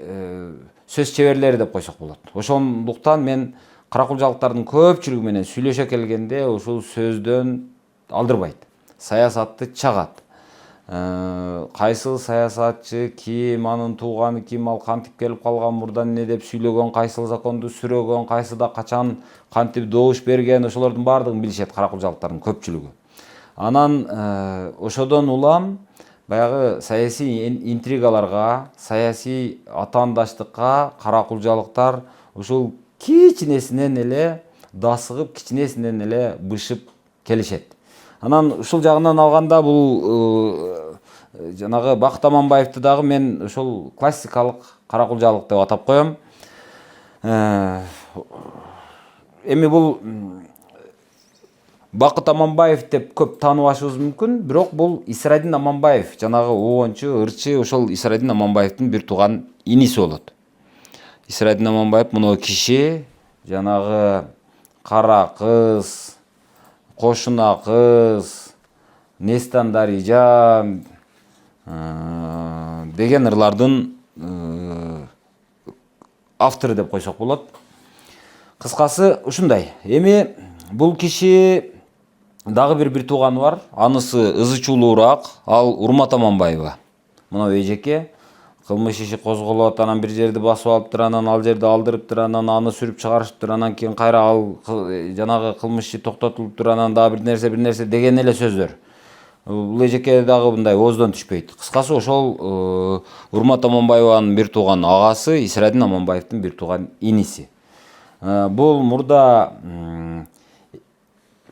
сөз чеберлери деп койсок болот. Ошондуктан мен каракулжалыктардын көпчүлүгү менен сүйлөшө келгенде ушул сөздөн алдырбайт. Саясатты чагат. Кайсыл саясатчы ким, анын тууганы ким, ал кантип келип калган, мурда эмне деп сүйлөгөн, кайсыл законду сүрөгөн, кайсыда качан кантип добуш берген, ошолордун баардыгын билишет каракулжалыктардын көпчүлүгү. Анан ошодон улам баягы саясий интригаларга, саясий атаандаштыкка каракулжалыктар ушул кичинесинен эле дасыгып, кичинесинен эле бышып келишет. Анан ушул жагынан алганда бул жанагы Бакыт Аманбаевди дагы мен ушул классикалык каракулжалык деп атап коем. Эми бул Бакыт Аманбаев деп көп тааныбашыбыз мүмкүн, бирок бул Исрадин Аманбаев, жанагы угончу, ырчы, ошол Исрадин Аманбаевдин бир тууган иниси болот. Исрадин Аманбаев мына киши жанагы кара кыз, кошуна кыз, Нестан Дарижа деген ырлардын автору деп койсок болот. Кыскасы ушундай. Эми бул киши дагы бир тууганы бар. Анысы ызы чуулуураак, ал Урмат Аманбаева. Мына эжеке кылмыш иши козголот, анан бир жерди басып алыптыр, анан ал жерди алдырыптыр, анан аны сүрүп чыгарышыптыр, анан кийин кайра ал жанагы кылмыш иши токтотулуптур, анан дагы бир нерсе деген эле сөздөр. Бул эжеке дагы мындай ооздон түшпөйт. Кыскасы ошол Урмат Аманбаеванын бир тууган агасы, Исрадин Аманбаевдин бир тууган иниси. Бул мурда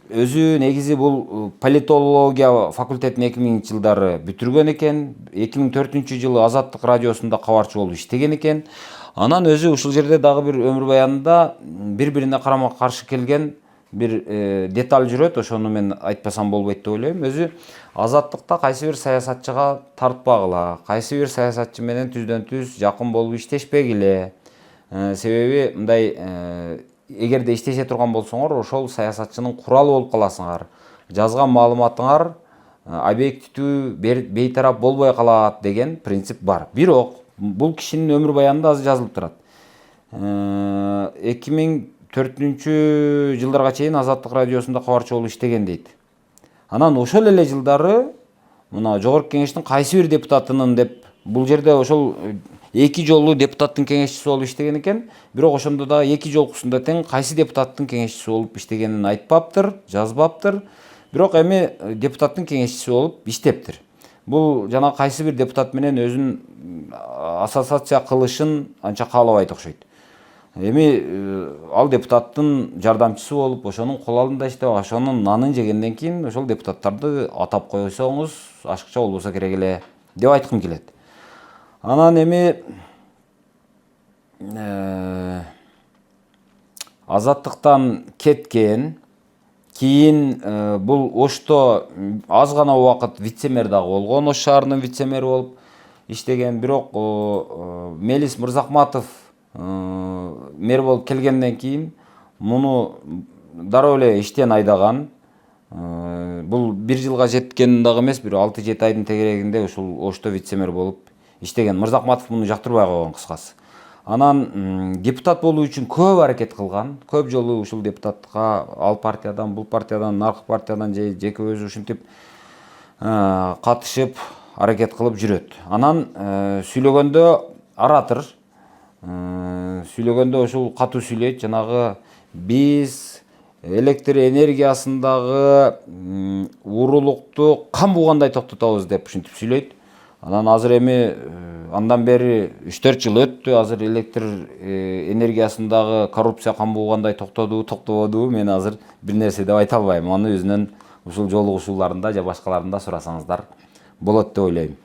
өзү негизи бул политология факультетин 2000-жылдары бүтүргөн экен. 2004-жылы Азаттык радиосунда кабарчы болуп иштеген экен. Анан өзү ушул жерде дагы бир өмүр баянында бири-бирине карама каршы келген бир деталь жүрөт. Ошону мен айтпасам болбойт деп ойлойм. Өзү Азаттыкта кайсы бир саясатчыга тартпагыла, кайсы бир саясатчы менен түздөн-түз жакын болуп иштешпегиле. Себеби мындай эгерде иштеше турган болсоңор, ошол саясатчынын куралы болуп каласыңар. Жазган маалыматыңар объективдүү, бейтарап болбой калат деген принцип бар. Бирок бул кишинин өмүр баянында азыр жазылып турат. 2004-жылдарга чейин Азаттык радиосунда кабарчы болуп иштеген дейт. Анан ошол эле жылдары мына Жогорку Кеңештин кайсы бир депутатынын деп бул жерде ошол 2 жолу депутаттын кеңешчиси болуп иштеген экен. Бирок ошондо да 2 жолкусунда тең кайсы депутаттын кеңешчиси болуп иштегенин айтпаптыр, жазбаптыр. Бирок эми депутаттын кеңешчиси болуп иштептир. Бул жана кайсы бир депутат менен өзүн ассоциация кылышын анча каалабайт окшойт. Эми ал депутаттын жардамчысы болуп, ошонун кол алдында иштеп, ошонун нанын жегенден кийин ошол депутаттарды атап койсоңуз ашыкча болбосо керек эле деп айткым келет. Анан эми Азаттыктан кеткен, кийин бул Ошто аз гана убакыт вице-мэр дагы болгон, Ош шаарынын вице-мэри болуп иштеген. Бирок Мелис Мырзахматов мэр болуп келгенден кийин муну дароо эле иштен айдаган. Бул 1 жылга жеткен дагы эмес, бир 6-7 айдын тегерегинде ушул Ошто вице-мэр болуп иштеген. Мырзахматов муну жактырбай койгон кыскасы. Анан депутат болуу үчүн көп аракет кылган. Көп жолу ушул депутатка ал партиядан, бул партиядан, наркы партиядан же жеке өзү ушинтип катышып, аракет кылып жүрөт. Анан сүйлөгөндө оратор, сүйлөгөндө ушул катуу сүйлөйт. Жанагы биз электр энергиясындагы уурулукту кам бугандай токтотобуз деп ушинтип сүйлөйт. Анан азыр эми андан бери 3-4 жыл өттү. Азыр электр энергиясындагы коррупция кам бугандай токтободубу, мен азыр бир нерсе деп айта албайм. Аны өзүнүн ушул жолугушууларында же башкаларында сурасаңыздар болот деп ойлойм.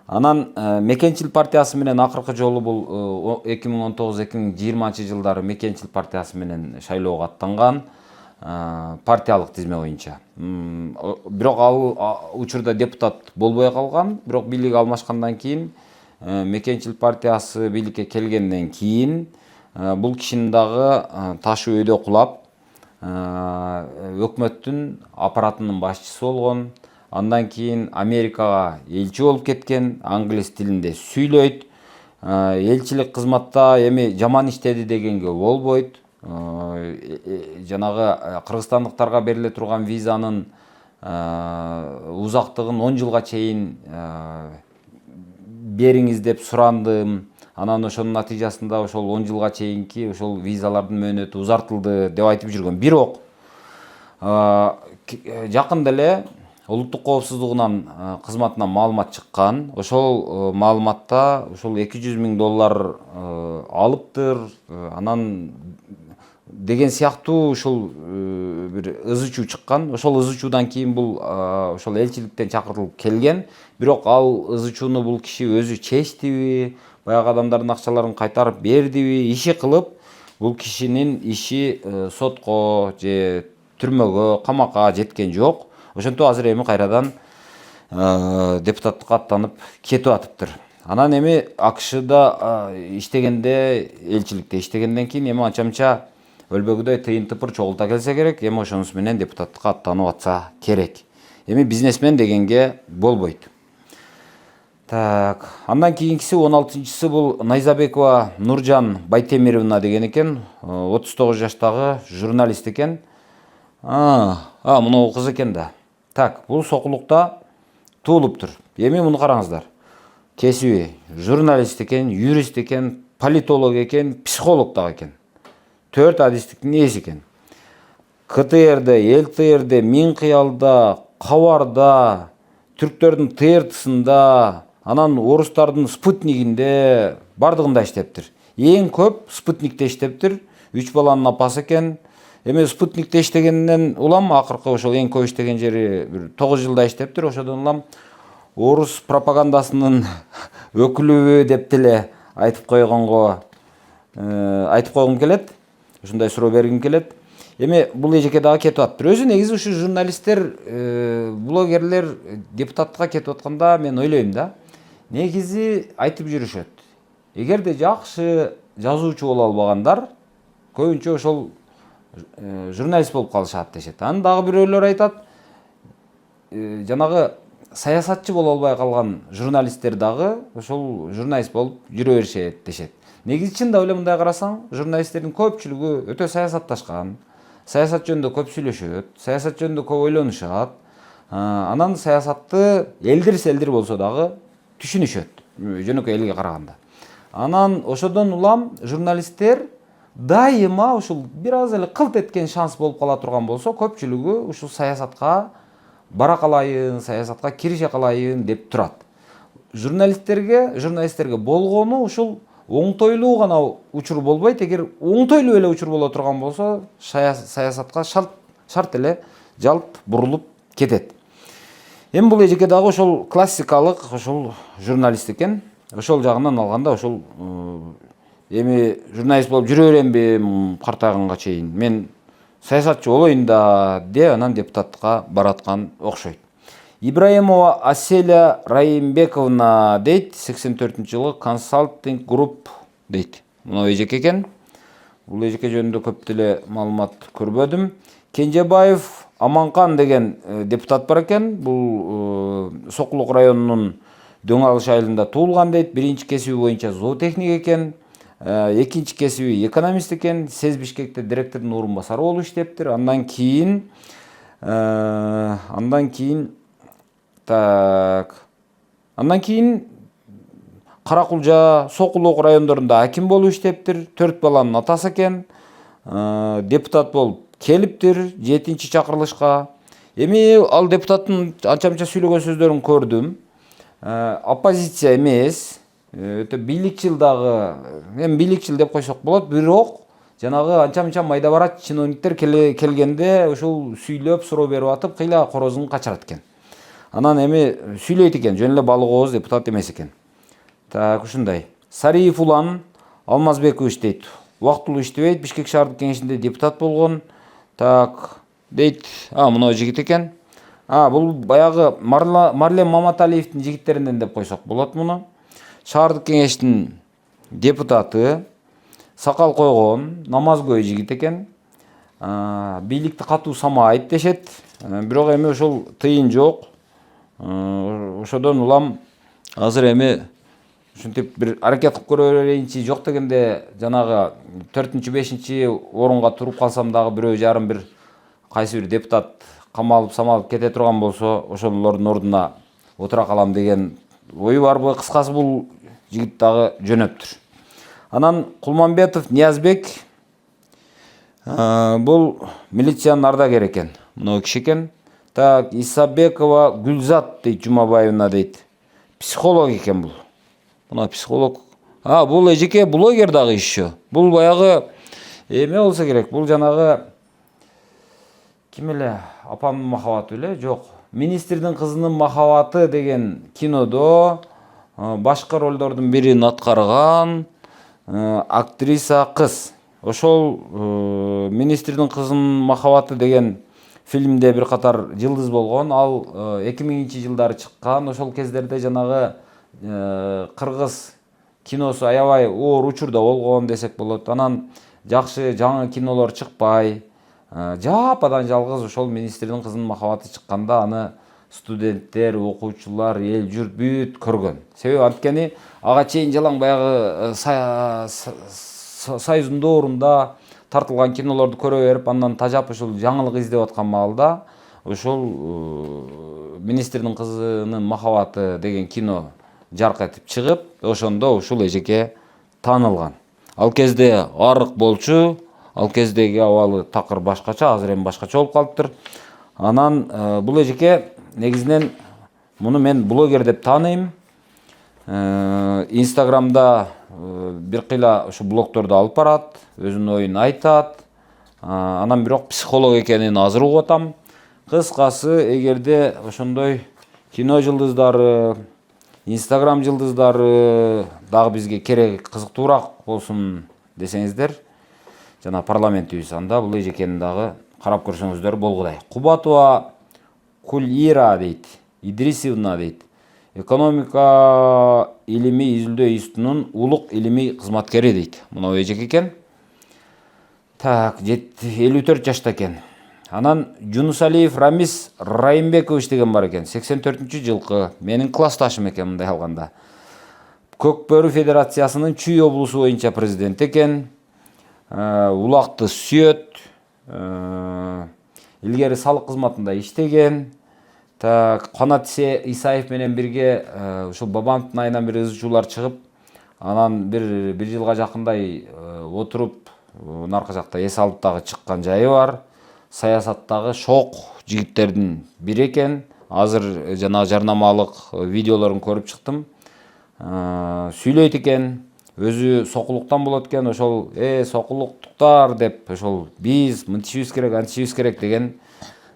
Анан Мекенчил партиясы менен акыркы жолу бул 2019-2020 жылдары Мекенчил партиясы менен шайлоого аттанган. партиялык тизме боюнча. Бирок ал учурда депутат болбой калган, бирок бийлик алмашкандан кийин Мекенчил партиясы бийликке келгенден кийин бул кишинин дагы ташы өйдө кулап өкмөттүн аппаратынын башчысы болгон. Андан кийин Америкага элчи болуп кеткен, англис тилинде сүйлөйт. Элчилик кызматта эми жаман иштеди дегенге болбойт. Жанагы кыргызстандыктарга бериле турган визанын узактыгын 10 жылга чейин бериңиз деп сурандым. Анан ошонун натыйжасында ошол 10 жылга чейинки ошол визалардын мөөнөтү узартылды деп айтып жүргөн. Бирок жакында эле улуттук коопсуздугунан кызматынан маалымат чыккан. Ошол маалыматта ошол $200,000 алыптыр. Анан деген сыяктуу ушул бир ызы чуу чыккан. Ошол ызы чуудан кийин бул ошол элчиликтен чакыртылып келген. Бирок ал ызы чууну бул киши өзү чечтиби, баягы адамдардын акчаларын кайтарып бердиби, иши кылып, бул кишинин иши сотко же түрмөгө, камакка жеткен жок. Ошентип азыр эми кайрадан депутаттыкка аттанып кетип атыптыр. Анан эми АКШда иштегенде, элчиликте иштегенден кийин эми анча-мынча өлбөгүдөй тыйын тыпыр чогулта келсе керек, эми ошонусу менен депутаттыкка аттанып атса керек. Эми бизнесмен дегенге болбойт. Так, андан кийинкиси 16-чысы бул Найзабекова Нуржан Байтемировна деген экен, 39 жаштагы журналист экен. Муну кыз экен да. Так, бул Сокулукта туулуптур. Эми муну караңыздар. Кесиби журналист экен, юрист экен, политолог экен, психолог дагы экен. 4 адистиктин ээси экен. КТРде, ЛТРде, Минкыялда, Кабарда, түрктөрдүн ТРТсында, анан орустардын Спутнигинде бардыгында иштептир. Эң көп Спутникте иштептир. 3 баланын апасы экен. Эми Спутникте иштегенден улам акыркы ошол эң көп иштеген жери 9 жылда иштептир. Ошодон улам орус пропагандасынын өкүлүбү деп деле айтып койгом келет. Ушундай суроо бергим келет. Эми бул эжеке дагы кетип атыптыр. Өзү негизи ушу журналисттер, блогерлер депутаттыкка кетип атканда мен ойлойм да. Негизи айтып жүрүшөт. Эгерде жакшы жазуучу боло албагандар көбүнчө ошол журналист болуп калышат дешет. Анан дагы бирөөлөр айтат, жанагы саясатчы боло албай калган журналисттер дагы ошол журналист болуп жүрө беришет дешет. Негизи чындап эле мындай карасаң, журналисттердин көпчүлүгү өтө саясатташкан, саясат жөнүндө көп сүйлөшөт, саясат жөнүндө көп ойлонушат. Анан саясатты элдир-селдир болсо дагы түшүнүшөт, жөнөкөй элге караганда. Анан ошодон улам журналисттер дайыма ушул бир аз эле кылт эткен шанс болуп кала турган болсо, көпчүлүгү ушул саясатка бара калайын, саясатка кирише калайын деп турат. Журналисттерге болгону ушул оңтойлуу гана учур болбойт. Эгер оңтойлуу эле учур боло турган болсо, саясатка шарт эле жалт бурулуп кетет. Эми бул эжеке дагы ошол классикалык ошол журналист экен. Ошол жагынан алганда ошол эми журналист болуп жүрө беремби картайганга чейин, мен саясатчы болоюн да деп анан депутаттыкка бараткан окшойт. Ибраимова Аселя Раимбековна дейт, 84-жылы консалтинг групп дейт. Мына эжеке экен. Бул эжеке жөнүндө көп деле маалымат көрбөдүм. Кенжебаев Аманкан деген депутат бар экен. Бул Сокулук районунун Дөң Алыш айылында туулган дейт. Биринчи кесиби боюнча зоотехник экен. Экинчи кесиби экономист экен. Сез Бишкекте директордун орун басары болуп иштептир. Андан кийин Каракулжа, Сокулук райондорунда аким болуп иштептир. 4 баланын атасы экен. Депутат болуп келиптир 7-чи чакырылышка. Эми ал депутаттын анча-мынча сүйлөгөн сөздөрүн көрдүм. Оппозиция эмес, өтө бийликчил дагы, эми бийликчил деп койсок болот, бирок жанагы анча-мынча майда барат чиновниктер келгенде ушул сүйлөп, суроо берип атып, кыйла корозун качырат экен. Анан эми сүйлөйт экен, жөн эле балык ооз депутат эмес экен. Так, ушундай. Сариев Улан Алмазбекович дейт. Убактылуу иштебейт, Бишкек шаардык кеңешинде депутат болгон. Так дейт. Мына жигит экен. Бул баягы Марлен Маматалиевдин жигиттеринен деп койсок болот муну. Шаардык кеңештин депутаты, сакал койгон, намазгөй жигит экен. Бийликти катуу самайт дешет. Бирок эми ошол тыйын жок. Ошодон улам азыр эми ушинтип бир аракет кылып көрө берейинчи, жок дегенде жанагы 4-5 орунга туруп калсам дагы бирөө жарым бир кайсы бир депутат камалып самалып кете турган болсо, ошолордун ордуна отура калам деген ою барбы? Кыскасы бул жигит дагы жөнөптүр. Анан Кулманбетов Ниязбек, бул милициянын ардагери экен. Мына киши экен. Так, Исабекова Гүлзат дейт, Жумабаевна дейт. Психолог экен бул. Мына психолог. Бул эжеке блогер дагы ишчи. Бул баягы эме болсо керек. Бул жанагы ким эле? Апамдын махабаты эле? Жок. Министрдин кызынын махабаты деген кинодо башкы ролдордун бирин аткарган актриса кыз. Ошол Министрдин кызынын махабаты деген фильмде бир катар жылдыз болгон. Ал 2000-жылдары чыккан. Ошол кездерде жанагы кыргыз киносу аябай оор учурда болгон десек болот. Анан жакшы жаңы кинолор чыкпай, жападан жалгыз ошол Министрдин кызынын махабаты чыкканда аны студенттер, окуучулар, эл журт бүт көргөн. Себеби анткени ага чейин жалаң баягы Союздун доорунда тартылган кинолорду көрө берип, андан тажап ушул жаңылык издеп аткан маалда ошол Министрдин кызынын махабаты деген кино жарк этип чыгып, ошондо ушул эжеке таанылган. Ал кезде арык болчу, ал кездеги абалы такыр башкача, азыр эми башкача болуп калыптыр. Анан бул эжеке негизинен муну мен блогер деп тааныйм. Инстаграмда бир кыйла ушу блогторду алып барат, өзүнүн оюн айтат. Анан бирок психолог экенин азыр угуп атам. Кыскасы, эгерде ошондой кино жылдыздары, Инстаграм жылдыздары дагы бизге керек, кызыктуураак болсун десеңиздер, жана парламентибиз, анда бул эжекени дагы карап көрсөңүздөр болгудай. Кубатова Кулира дейт, Идрисовна дейт. Экономика илими изилдөө институтунун улук илимий кызматкери дейт. Мына эжеке экен. Так, 54 жашта экен. Анан Жунусалиев Рамис Райымбекович деген бар экен. 84-жылкы. Менин классташым экен мындай алганда. Көкбөрү Федерациясынын Чүй облусу боюнча президент экен. Улакты сүйөт. Илгери салык кызматында иштеген. Так, Канат Исаев менен бирге ушул Бабановдун айынан бир ызчуулар чыгып, анан бир жылга жакындай отуруп, наркы жакта эс алып дагы чыккан жайы бар. Саясаттагы шок жигиттердин бири экен. Азыр жана жарнамалык видеолорун көрүп чыктым. Сүйлөйт экен, өзү сокулуктан болот экен. Ошол сокулуктуктар деп ошол биз мынтишибиз керек, антишибиз керек деген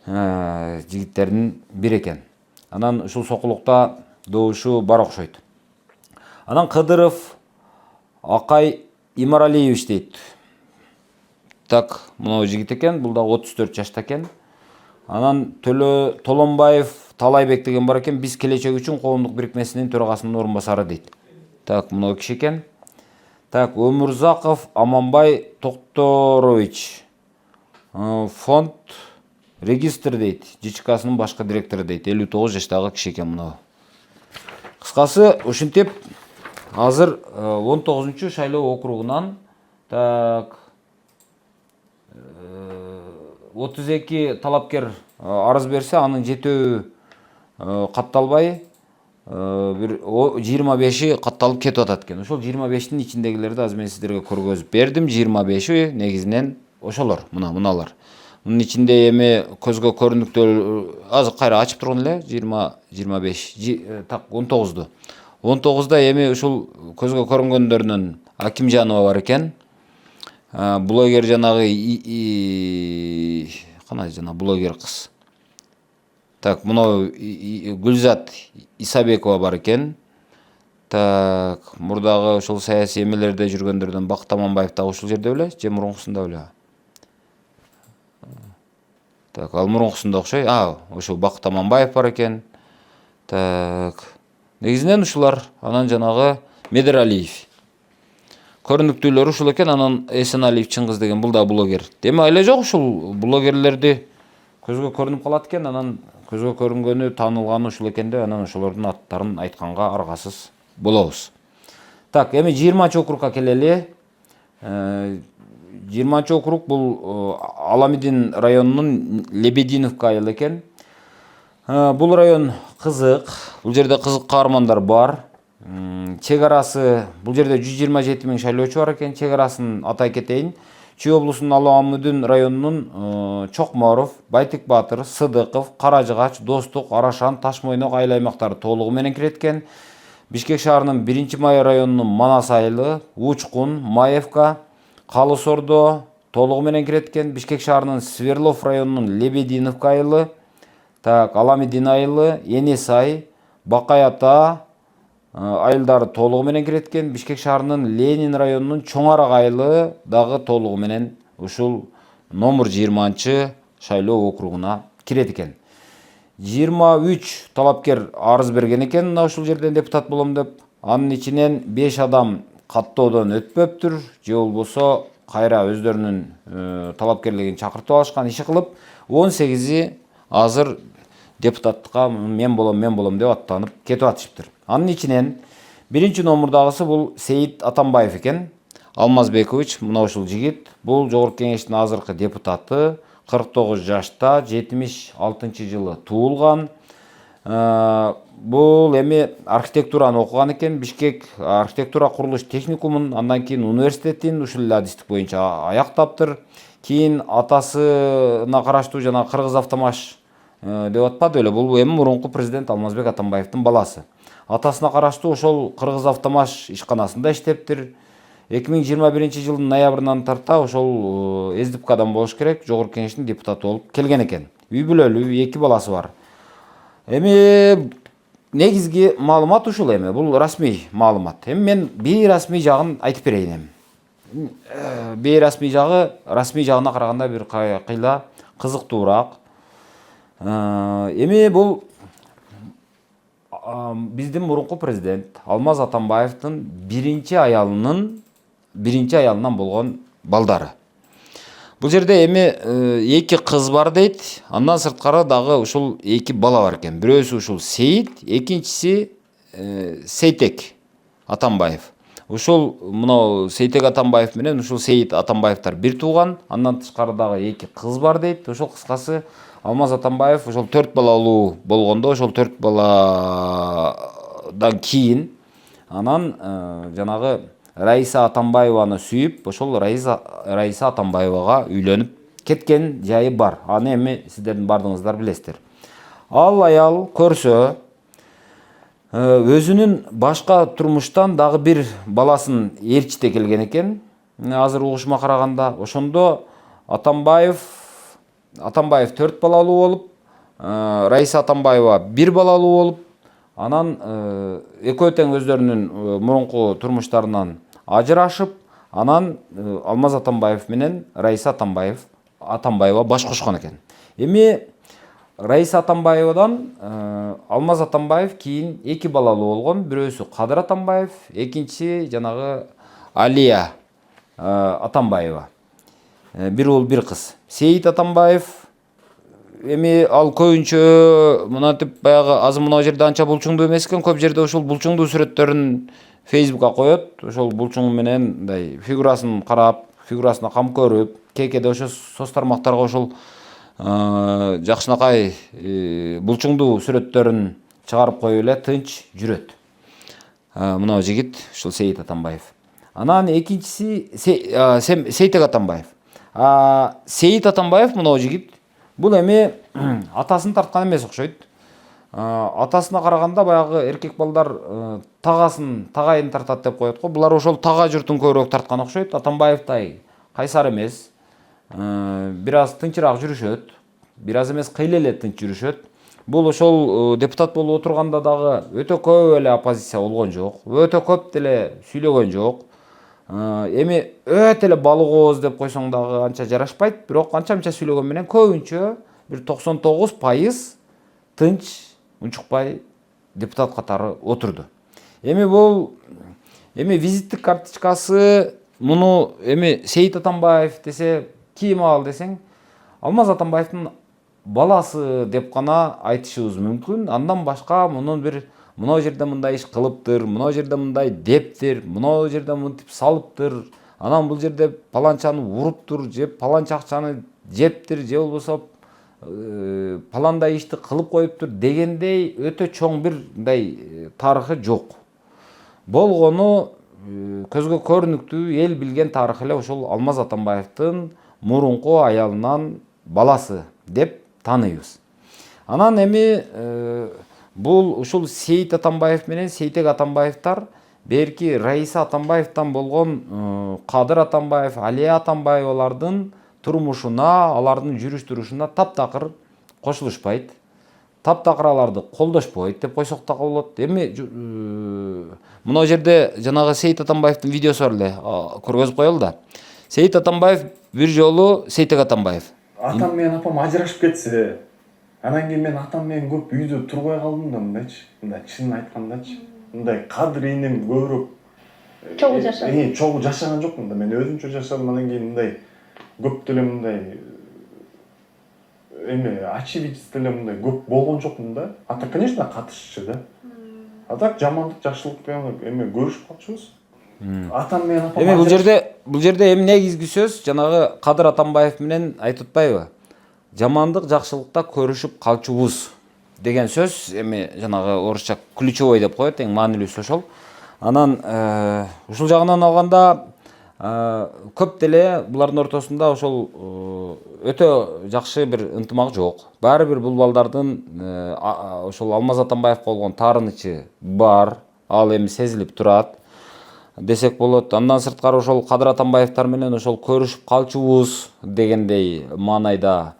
жигиттердин бири экен. Анан ушул сокулукта добушу бар окшойт. Анан Кыдыров Акай Имаралиевич дейт. Так, мына жигит экен, бул да 34 жашта экен. Анан Толонбаев Талайбек деген бар экен, биз келечек үчүн коомдук бирикмесинин төрагасынын орун басары дейт. Так, мына киши экен. Так, Өмүрзаков Аманбай Токторович, фонд регистр дейт, ЖЧКсынын башкы директору дейт. 59 жаштагы киши экен мына. Кыскасы, ушинтип азыр 19-чу шайлоо округунан так 32 талапкер арыз берсе, анын 7 катталбай, бир 25-и катталып кетип атат экен. Ошол 25-тин ичиндегилерди азыр мен сиздерге көргөзүп бердим. 25-и негизинен ошолор, мыналар. Мунун ичинде эми көзгө көрүнүктүү азыр кайра ачып тургун эле 20-25, так 19-ду. 19-да эми ушул көзгө көрүнгөндөрүнөн Акимжанова бар экен. Блогер жанагы кана жана блогер кыз. Так, мына Гүлзат Исабекова бар экен. Так, мурдагы ушул саясий эмелерде жүргөндөрдөн Бакыт Аманбаев да ушул жерде беле, же мурункусунда беле. Так, ал мурункусунда окшой. Ошол Бакыт Аманбаев бар экен. Так. Негизинен ушулар. Анан жанагы Медералиев. Көрүнүктүүлөрү ушул экен. Анан Эсеналиев Чыңгыз деген бул да блогер. Деме эле жок ушул блогерлерди көзгө көрүнүп калат экен. Анан көзгө көрүнгөнү, таанылганы ушул экен деп, анан ошолордун аттарын айтканга аргасыз болобуз. Так, эми 20 округга келели. 20 округ бул Аламидин районунун Лебединовка айылы экен. Бул район кызык. Бул жерде кызык каармандар бар. Чек арасы бул жерде 127 миң шайлоочу бар экен. Чек арасын атай кетейин. Чүй облусунун Аламидин районунун Чокморов, Байтик Батыр, Сыдыков, Каражыгач, Достук, Арашан, Ташмойнок айыл аймактары толугу менен кирет экен. Бишкек шаарынын 1-Май районунун Манас айылы, Учкун, Маевка, Калыс Ордо толугу менен кирет экен. Бишкек шаарынын Сверлов районунун Лебединовка айылы, так, Аламидин айылы, Енесай, Бакай Ата айылдары толугу менен кирет экен. Бишкек шаарынын Ленин районунун Чоң Арак айылы дагы толугу менен ушул номер 20 шайлоо округуна кирет экен. 23 талапкер арыз берген экен, мына ушул жерден депутат болом деп. Анын ичинен 5 адам каттоодон өтпөптүр, же болбосо кайра өздөрүнүн талапкерлигин чакыртып алышкан, иши кылып, 18 азыр депутаттыкка мен болом деп аттанып кетип атышыптыр. Анын ичинен биринчи номурдагысы бул Сейит Атамбаев экен. Алмазбекович, мына ушул жигит, бул Жогорку Кеңештин азыркы депутаты, 49 жашта, 76-жылы туулган. Бул эми архитектураны окуган экен, Бишкек архитектура курулуш техникумун, андан кийин университетин ушул эле адистик боюнча аяктаптыр. Кийин атасына караштуу жана Кыргыз-Автомаш деп атпады эле, бул эми мурунку президент Алмазбек Атамбаевдин баласы. Атасына караштуу ошол Кыргыз-Автомаш ишканасында иштептир. 2021 жылдын ноябрынан тарта ошол СДПКдан болуш керек, Жогорку Кеңештин депутаты болуп келген экен. Үй бүлөлүү, 2 баласы бар. Эми негизги маалымат ушул, эми бул расмий маалымат. Эми мен бейрасмий жагын айтып берейин. Бейрасмий жагы расмий жагына караганда бир кыйла кызыктуураак. Эми бул биздин мурунку президент Алмаз Атамбаевдин биринчи аялынан болгон балдары. Бул жерде эми 2 кыз бар дейт. Андан сырткары дагы ушул 2 бала бар экен. Бирөөсү ушул Сейит, экинчиси Сейтек Атамбаев. Ушул мына Сейтек Атамбаев менен ушул Сейит Атамбаевтар бир тууган. Андан тышкары дагы 2 кыз бар дейт. Ошол кыскасы Алмаз Атамбаев ошол 4 балалуу болгондо, ошол 4 баладан кийин анан жанагы Раиса Атамбаеваны сүйүп, ошол Раиса Атамбаевага үйлөнүп кеткен жайы бар. Аны эми сиздердин бардыгыңыздар билесиздер. Ал аял көрсө өзүнүн башка турмуштан дагы бир баласын ээрчите келген экен. Азыр угушума караганда, ошондо Атамбаев 4 балалуу болуп, Раиса Атамбаева 1 балалуу болуп, анан экөө тең өздөрүнүн мурунку турмуштарынан ажырашып, анан Алмаз Атамбаев менен Раиса Атамбаева баш кошкон экен. Эми Раиса Атамбаевадан Алмаз Атамбаев кийин 2 балалуу болгон. Бирөөсү Кадыр Атамбаев, экинчиси жанагы Алия Атамбаева. Бир уул, бир кыз. Сейит Атамбаев эми ал көбүнчө мынантип баягы азыр мына жерде анча булчуңдуу эмес экен. Көп жерде ошол булчуңдуу сүрөттөрүн Facebookка коёт. Ошол булчуң менен мындай фигурасын карап, фигурасына кам көрүп, кээде ошо соц тармактарга ошол жакшынакай булчуңдуу сүрөттөрүн чыгарып коюп эле тынч жүрөт. Мына жигит ушул Сейит Атамбаев. Анан экинчиси Сейтек Атамбаев. Сейит Атамбаев мына жигит бул эми атасын тарткан эмес окшойт. Атасына караганда баягы эркек балдар тагайын тартат деп коет го. Булар ошол тага журтун көбүрөөк тарткан окшойт. Атамбаевтай кайсар эмес. Бир аз тынчыраак жүрүшөт. Бир аз эмес кыйла эле тынч жүрүшөт. Бул ошол депутат болуп отурганда дагы өтө көп эле оппозиция болгон жок. Өтө көп деле сүйлөгөн жок. Эми өтө эле балык ооз деп койсоң дагы анча жарашпайт, бирок анча-мынча сүйлөгөн менен көбүнчө бир 99% тынч унчукпай депутат катары отурду. Эми визиттик карточкасы муну Сейит Атамбаев десе ким ал десең, Алмаз Атамбаевдин баласы деп гана айтышыбыз мүмкүн. Андан башка мунун бир мына жерде мындай иш кылыптыр, мына жерде мындай дептир, мына жерде мынтип салыптыр, анан бул жерде паланчаны уруптур, же паланча акчаны жептир, же болбосо паландай ишти кылып коюптур дегендей өтө чоң бир мындай тарыхы жок. Болгону көзгө көрүнүктүү эл билген тарыхы эле ошол Алмаз Атамбаевдин мурунку аялынан баласы деп тааныйбыз. Анан бул ушул Сейит Атамбаев менен Сейтек Атамбаевтар берки Раиса Атамбаевдан болгон Кадыр Атамбаев, Алия Атамбаевалардын турмушуна, алардын жүрүш-турушуна таптакыр кошулушпайт. Таптакыр аларды колдошпойт деп койсок да болот. Мына жерде жанагы Сейит Атамбаевдин видеосу бар эле, көргөзүп коелу да. Сейит Атамбаев бир жолу Сейтек Атамбаев. Атам менен апам ажырашып кетсе, анан кийин мен атам менен көп үйдө турбай калдым да мындайчы. Мындай чынын айткандачы. Мындай Кадыр энем көбүрөөк чогуу жашаган. Чогуу жашаган жокмун да. Мен өзүмчө жашадым, анан кийин мындай көп деле мындай очевидец деле мындай көп болгон жокмун да. Ата, конечно, катышчы да. А так жамандык, жакшылык менен көрүшүп калчубуз. Атам менен апам Бул жерде негизги сөз жанагы Кадыр Атамбаев менен айтып атпайбы? Жамандык, жакшылыкта көрүшүп калчубуз деген сөз жанагы орусча ключевой деп коет, эң маанилүүсү ошол. Анан ушул жагынан алганда көп деле булардын ортосунда ошол өтө жакшы бир ынтымак жок. Баары бир бул балдардын ошол Алмаз Атамбаевга болгон таарынычы бар, ал сезилип турат десек болот. Андан сырткары ошол Кадыр Атамбаевтар менен ошол көрүшүп калчубуз дегендей маанайда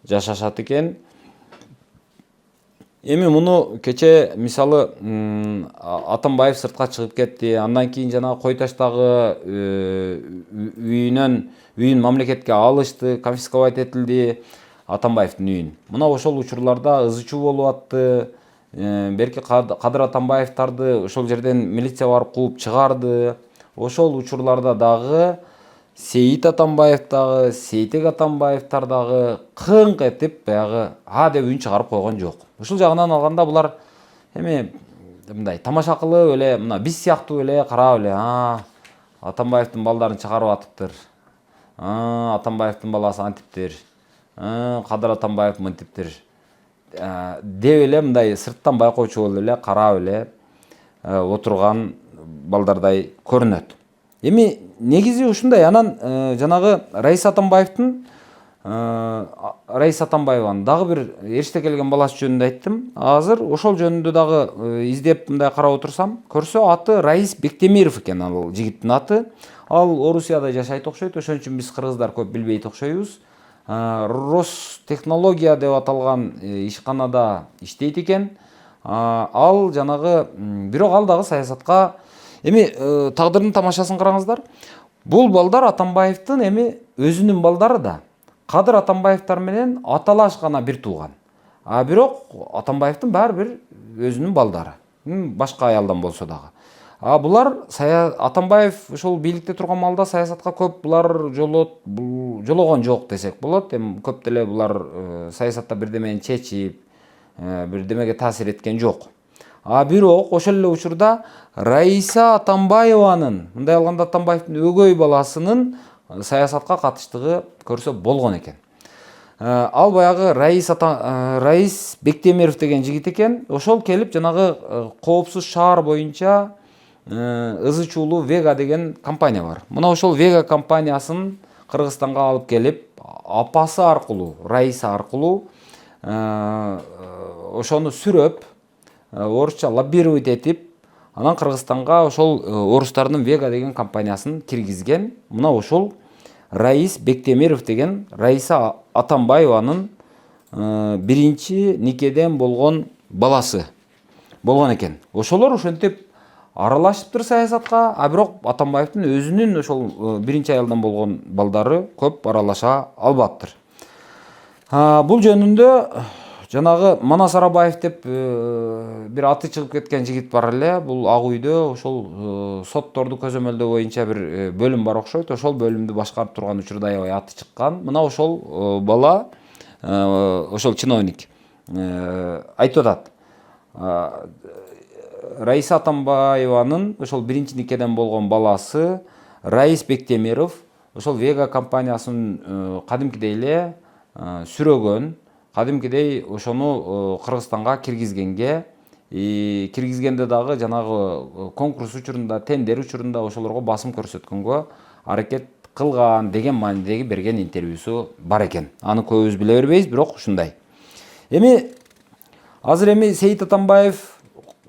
жашашат экен. Муну кече мисалы Атамбаев сыртка чыгып кетти. Андан кийин жана Кой Таштагы үйүн мамлекетке алышты, конфисковать этилди Атамбаевдин үйүн. Мына ошол учурларда ызы-чуу болуп атты. Берки Кадыр Атамбаевтарды ошол жерден милиция барып кууп чыгарды. Ошол учурларда дагы Сейит Атамбаев дагы, Сейтек Атамбаевтар дагы кыңк этип баягы деп үн чыгарып койгон жок. Ушул жагынан алганда булар мындай тамаша кылып эле мына биз сыяктуу эле карап эле Атамбаевдин балдарын чыгарып атыптыр. Атамбаевдин баласы антиптир. Кадыр Атамбаев мынтиптир. Деп эле мындай сырттан байкоочу болуп эле карап эле отурган балдардай көрүнөт. Негизи ушундай. Анан жанагы Раиса Атамбаеванын дагы бир эриште келген баласы жөнүндө айттым. Азыр ошол жөнүндө дагы издеп мындай карап отурсам, көрсө аты Раис Бектемиров экен ал жигиттин аты. Ал Орусияда жашайт окшойт, ошон үчүн биз кыргыздар көп билбейт окшойбуз. Ростехнология деп аталган ишканада иштейт экен. Ал жанагы бирок ал дагы саясатка тагдырдын тамашасын караңыздар. Бул балдар Атамбаевдин өзүнүн балдары да. Кадыр Атамбаевтар менен аталаш гана бир тууган. Бирок Атамбаевдин баары бир өзүнүн балдары. Башка аялдан болсо дагы. Булар Атамбаев ошол бийликте турган маалда саясатка көп булар жологон жок десек болот. Көп деле булар саясатта бирдемени чечип, бирдемеге таасир эткен жок. Бирок ошол эле учурда Раиса Атамбаеванын, мындай алганда Атамбаевдин өгөй баласынын саясатка катыштыгы көрсө болгон экен. Ал баягы Раис Бектемиров деген жигит экен. Ошол келип жанагы коопсуз шаар боюнча ызы-чуулуу Вега деген компания бар. Мына ошол Вега компаниясын Кыргызстанга алып келип, апасы аркылуу, Раиса аркылуу ошону сүрөп, орусча лоббировать этип, анан Кыргызстанга ошол орустардын Вега деген компаниясын киргизген. Мына ошол Раис Бектемиров деген Раиса Атамбаеванын биринчи никеден болгон баласы болгон экен. Ошолор ошентип аралашыптыр саясатка, бирок Атамбаевдин өзүнүн ошол биринчи аялдан болгон балдары көп аралаша албаптыр. Бул жөнүндө жанагы Манас Арабаев деп бир аты чыгып кеткен жигит бар эле. Бул Ак үйдө ошол сотторду көзөмөлдөө боюнча бир бөлүм бар окшойт. Ошол бөлүмдү башкарып турган учурда аябай аты чыккан. Мына ошол бала, ошол чиновник айтып атат. Раиса Атамбаеванын ошол биринчи никеден болгон баласы Раис Бектемиров ошол Вега компаниясынын кадимкидей эле сүрөгөн, кадимкидей ошону Кыргызстанга киргизгенге, киргизгенде дагы жанагы конкурс учурунда, тендер учурунда ошолорго басым көрсөткөнгө аракет кылган деген маанидеги берген интервьюсу бар экен. Аны көбүбүз биле бербейбиз, бирок ушундай. Эми азыр Сейит Атамбаев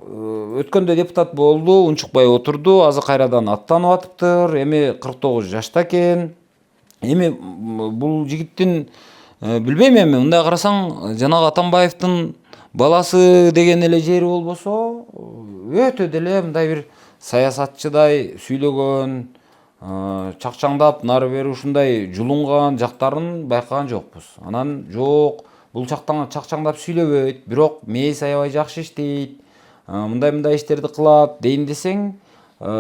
өткөндө депутат болду, унчукпай отурду, азыр кайрадан аттанып атыптыр. Эми 49 жашта экен. Эми бул жигиттин билбейм, эми мындай карасаң, жанагы Атамбаевдин баласы деген эле жери болбосо, өтө деле мындай бир саясатчыдай сүйлөгөн, чакчаңдап нары бери ушундай жулунган жактарын байкаган жокпуз. Анан жок, бул чакчаңдап сүйлөбөйт, бирок мээси аябай жакшы иштейт, мындай иштерди кылат дейин десең,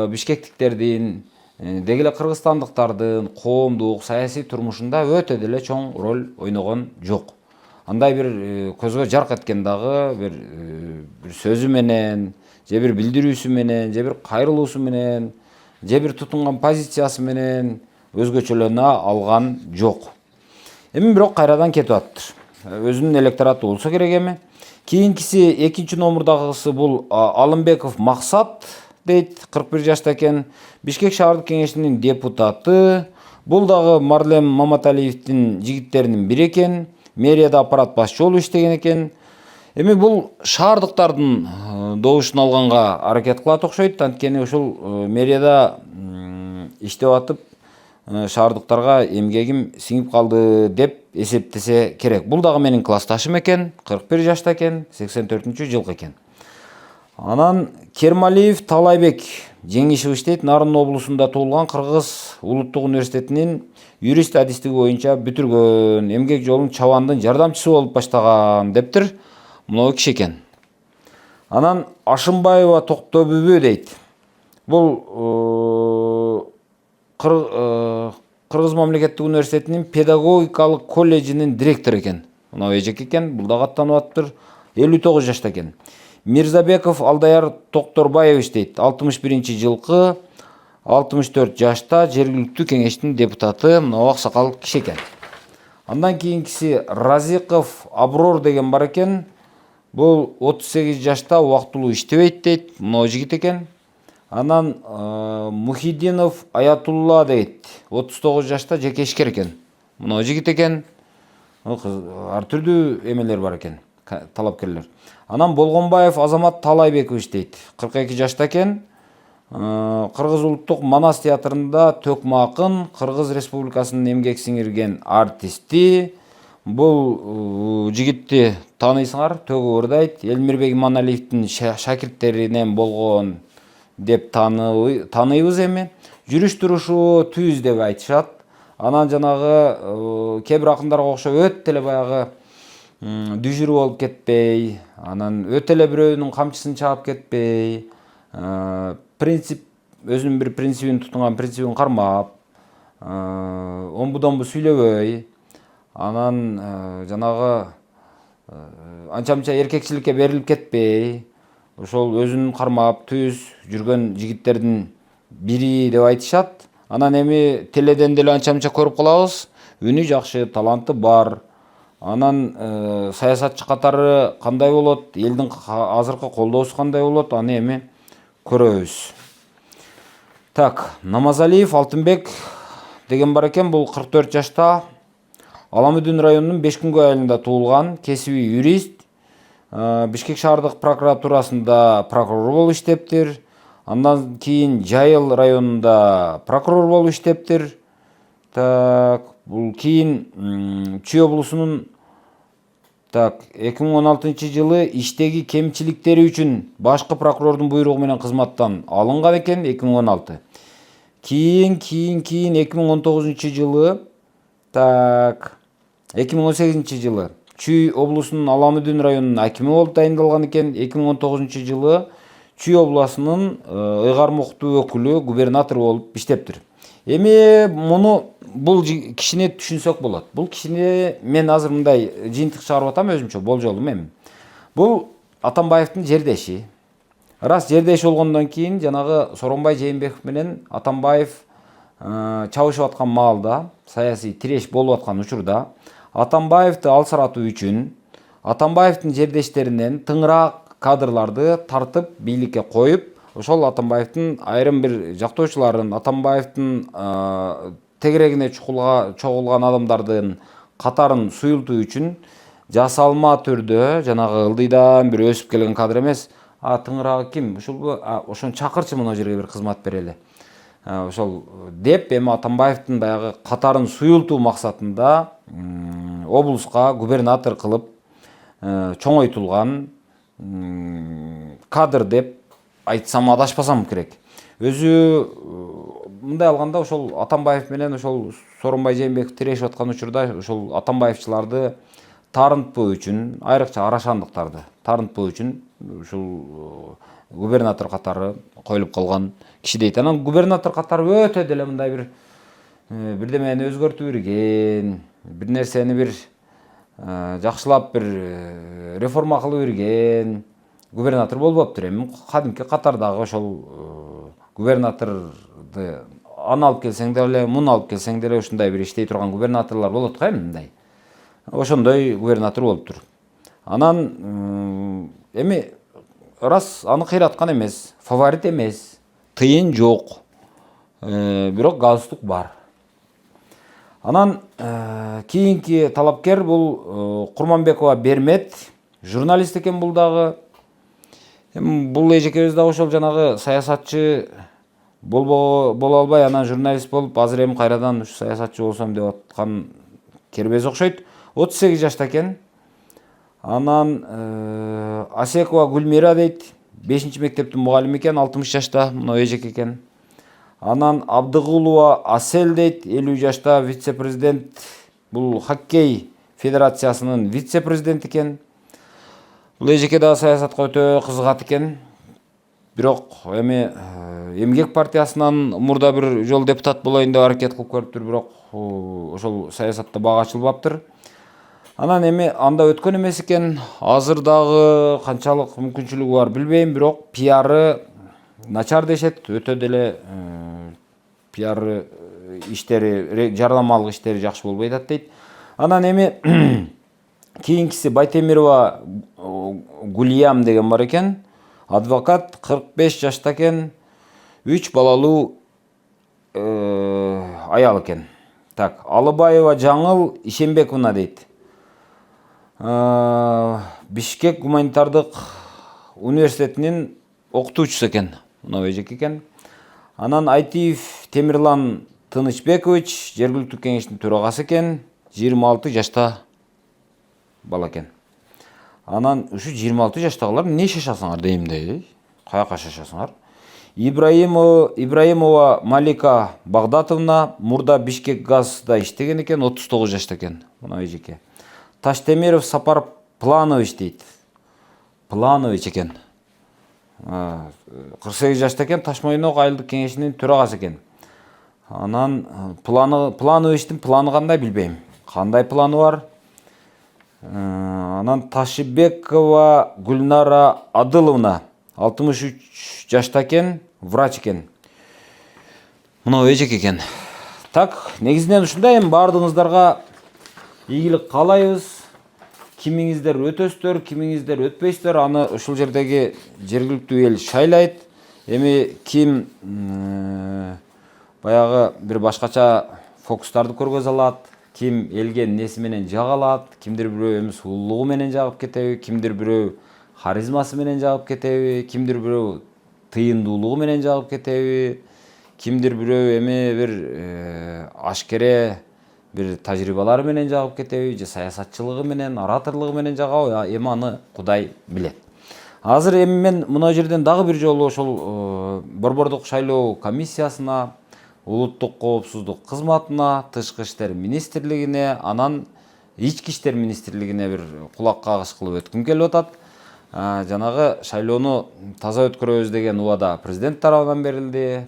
бишкектиктердин деги эле кыргызстандыктардын коомдук саясий турмушунда өтө деле чоң роль ойногон жок. Андай бир көзгө жарк эткен дагы бир сөзү менен, же бир билдирүүсү менен, же бир кайрылуусу менен, же бир тутунган позициясы менен өзгөчөлөнө алган жок. Эми бирок кайрадан кетип атыптыр. Өзүнүн электораты болсо керек эми. Кийинкиси экинчи номурдагысы бул Алымбеков Максат дейт, 41 жашта экен. Бишкек шаардык кеңешинин депутаты. Бул дагы Марлем Маматалиевдин жигиттеринин бири экен. Мэрияда аппарат башчы болуп иштеген экен. Эми бул шаардыктардын добушун алганга аракет кылат окшойт. Анткени ушул мэрияда иштеп атып, шаардыктарга эмгегим сиңип калды деп эсептесе керек. Бул дагы менин классташым экен, 41 жашта экен, 84-жылкы экен. Анан Кермалиев Талайбек Жеңишев иштейт, Нарын облусунда туулган, Кыргыз улуттук университетинин юрист адистиги боюнча бүтүргөн, эмгек жолун чабандын жардамчысы болуп баштаган дептир. Мынау киши экен. Анан Ашымбаева Токтобүбү дейт. Бул Кыргыз мамлекеттик университетинин педагогикалык колледжинин директору экен. Мынау эжек экен, бул да каттанып атыптыр. 59 жашта экен. Мирзабеков Алдаяр Токторбаевич дейт. 61-жылкы, 64 жашта, жергиликтүү кеңештин депутаты, мынау аксакал киши экен. Андан кийинкиси Разиков Аброр деген бар экен. Бул 38 жашта, убактылуу иштебейт дейт. Мынау жигит экен. Анан Мухиддинов Аятулла дейт. 39 жашта, жеке ишкер экен. Мынау жигит экен. Ар түрдүү эмелер бар экен, талапкерлер. Анан Болгонбаев Азамат Талайбекович дейт. 42 жашта экен. Кыргыз улуттук Манас театрында төкмө акын, Кыргыз Республикасынын эмгек сиңирген артисти. Бул жигитти тааныйсыңар, төгү ырдайт. Элмирбек Иманалиевдин шакирттеринен болгон деп тааныйбыз эми. Жүрүш турушу түз деп айтышат. Анан жанагы кээ бир акындарга окшоп өтө эле баягы дүжүрү болуп кетпей, анан өтө эле бирөөнүн камчысын чаап кетпей, принцип, өзүнүн бир принцибин тутунган, принцибин кармап, омбу-домбу сүйлөбөй, анан жанагы анча-мынча эркекчиликке берилип кетпей, ошол өзүнүн кармап түз жүргөн жигиттердин бири деп айтышат. Анан эми теледен деле анча-мынча көрүп калабыз. Үнү жакшы, таланты бар. Анан саясатчы катары кандай болот, элдин азыркы колдоосу кандай болот, аны эми көрөбүз. Так, Намазалиев Алтынбек деген бар экен. Бул 44 жашта. Аламүдүн районунун Бешкүнгөй айылында туулган, кесиби юрист. Бишкек шаардык прокуратурасында прокурор болуп иштептир. Андан кийин Жайыл районунда прокурор болуп иштептир. Так, бул кийин Чүй облусунун 2016-жылы иштеги кемчиликтери үчүн башкы прокурордун буйругу менен кызматтан алынган экен 2016. Кийин 2019-жылы 2018 жылы Чүй облусунун Аламүдүн районунун акими болуп дайындалган экен. 2019 жылы Чүй обласынын ыйгармоктуу өкүлү, губернатор болуп иштептир. Эми бул кишини түшүнсөк болот. Бул кишини мен азыр мындай жыйынтык чыгарып атам өзүмчө болжолум эми. Бул Атамбаевдин жердеши. Рас жердеш болгондон кийин жанагы Сооронбай Жээнбеков менен Атамбаев чабышып аткан маалда, саясий тиреш болуп аткан учурда Атамбаевди алсыратуу үчүн Атамбаевдин жердештеринен тыңыраак кадрларды тартып бийликке коюп, ошол Атамбаевдин айрым бир жактоочуларын, Атамбаевдин тегерегине чогулган адамдардын катарын суюлтуу үчүн жасалма түрдө жанагы ылдыйдан бир өсүп келген кадр эмес. Тыңыраагы ким? Ушул ошону чакырчы мына жерге бир кызмат берели. Ошол деп эми Атамбаевдин баягы катарын суюлтуу максатында облуска губернатор кылып чоңойтулган кадр деп айтсам адашпасам керек. Өзү мындай алганда ошол Атамбаев менен ошол Сооронбай Жээнбеков тирешип аткан учурда ошол Атамбаевчыларды тарынтпоо үчүн, айрыкча арашандыктарды тарынтпоо үчүн ушул губернатор катары коюлуп калган киши дейт. Анан губернатор катары өтө деле мындай бирдемени өзгөртүп берген, бир нерсени бир жакшылап бир реформа кылып берген губернатор болбоптур. Эми кадимки катардагы ошол губернаторду аны алып келсең деле, муну алып келсең деле ушундай бир иштей турган губернаторлор болот го эми мындай. Ошондой губернатор болуптур. Анан эми рас аны кыйраткан эмес, фаворит эмес, тыйын жок. Бирок галстук бар. Анан кийинки талапкер бул Курманбекова Бермет, журналист экен бул дагы. Эми бул эжекебиз дагы ошол жанагы саясатчы боло албай анан журналист болуп, азыр эми кайрадан ушу саясатчы болсом деп аткан кербез окшойт. 38 жашта экен. Анан Асекова Гүлмира дейт, 5-мектептин мугалими экен, 60 жашта, мына эжек экен. Анан Абдыгулова Асел дейт, 50 жашта, вице-президент, бул хоккей федерациясынын вице-президенти экен. Бул эжеке да саясатка өтө кызыгат экен. Бирок эми Эмгек партиясынан мурда бир жол депутат болоюн деп аракет кылып көрүптүр, бирок ошол саясатта бага ачылбаптыр. Анан эми анда өткөн эмес экен, азыр дагы канчалык мүмкүнчүлүгү бар билбейм, бирок пиары начар дешет, өтө деле пиары иштери, жарнамалык иштери жакшы болбой атат дейт. Анан эми кийинкиси Байтемирова Гулиям деген бар экен, адвокат, 45 жашта экен, 3 балалуу аял экен. Так, Алыбаева Жаңыл Ишенбековна дейт. Бишкек гуманитардык университетинин окутуучусу экен, мына эжек экен. Анан Айтиев Темирлан Тынычбекович, жергиликтүү кеңештин төрагасы экен, 26 жашта бала экен. Анан ушу 26 жаштагылар эмне шашасыңар дейм да, каяка шашасыңар? Ибраимова Малика Багдатовна мурда Бишкек газда иштеген экен, 39 жашта экен, мына эжеке. Таштемиров Сапар Планович дейт. Планович экен. 48 жашта экен, Ташмойнок айылдык кеңешинин төрагасы экен. Анан Плановичтин планы кандай билбейм. Кандай планы бар? Анан Ташибекова Гүлнара Адыловна, 63 жашта экен, врач экен. Мына эжек экен. Так, негизинен ушундай, эми баардыгыңыздарга ийгилик каалайбыз. Кимиңиздер өтөсүздөр, кимиңиздер өтпөйсүздөр, аны ушул жердеги жергиликтүү эл шайлайт. Эми ким баягы бир башкача фокустарды көргөзө алат, ким элге неси менен жага алат, кимдир бирөө эми сулуулугу менен жагып кетеби, кимдир бирөө харизмасы менен жагып кетеби, кимдир бирөө тыйындуулугу менен жагып кетеби, кимдир бирөө эми бир ашкере бир тажрыйбалары менен жагып кетеби, же саясатчылыгы менен, ораторлугу менен жагабы, эми аны Кудай билет. Азыр эми мен мына жерден дагы бир жолу ошол борбордук шайлоо комиссиясына, улуттук коопсуздук кызматына, тышкы иштер министрлигине, анан ички иштер министрлигине бир кулак кагыш кылып өткүм келип атат. Жанагы шайлоону таза өткөрөбүз деген убада президент тарабынан берилди.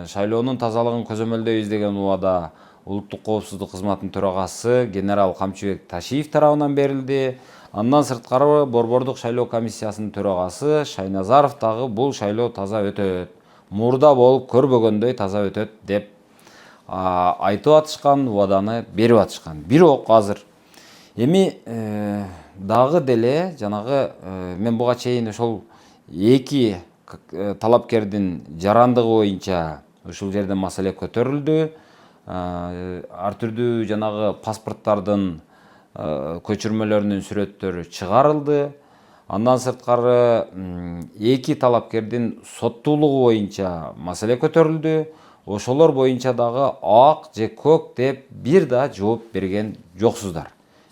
Шайлоонун тазалыгын көзөмөлдөйбүз деген убада улуттук коопсуздук кызматынын төрагасы генерал Камчыбек Ташиев тарабынан берилди. Андан сырткары Борбордук шайлоо комиссиясынын төрагасы Шайназаров дагы бул шайлоо таза өтөт, мурда болуп көрбөгөндөй таза өтөт деп айтып атышкан, убаданы берип атышкан. Бирок азыр эми дагы деле жанагы мен буга чейин ошол эки талапкердин жарандыгы боюнча ушул жерде маселе көтөрүлдү. Ар түрдүү жанагы паспорттардын көчүрмөлөрүнүн сүрөттөрү чыгарылды. Андан сырткары эки талапкердин соттуулугу боюнча маселе көтөрүлдү. Ошолор боюнча дагы ак же көк деп бир да жооп берген жоксуздар.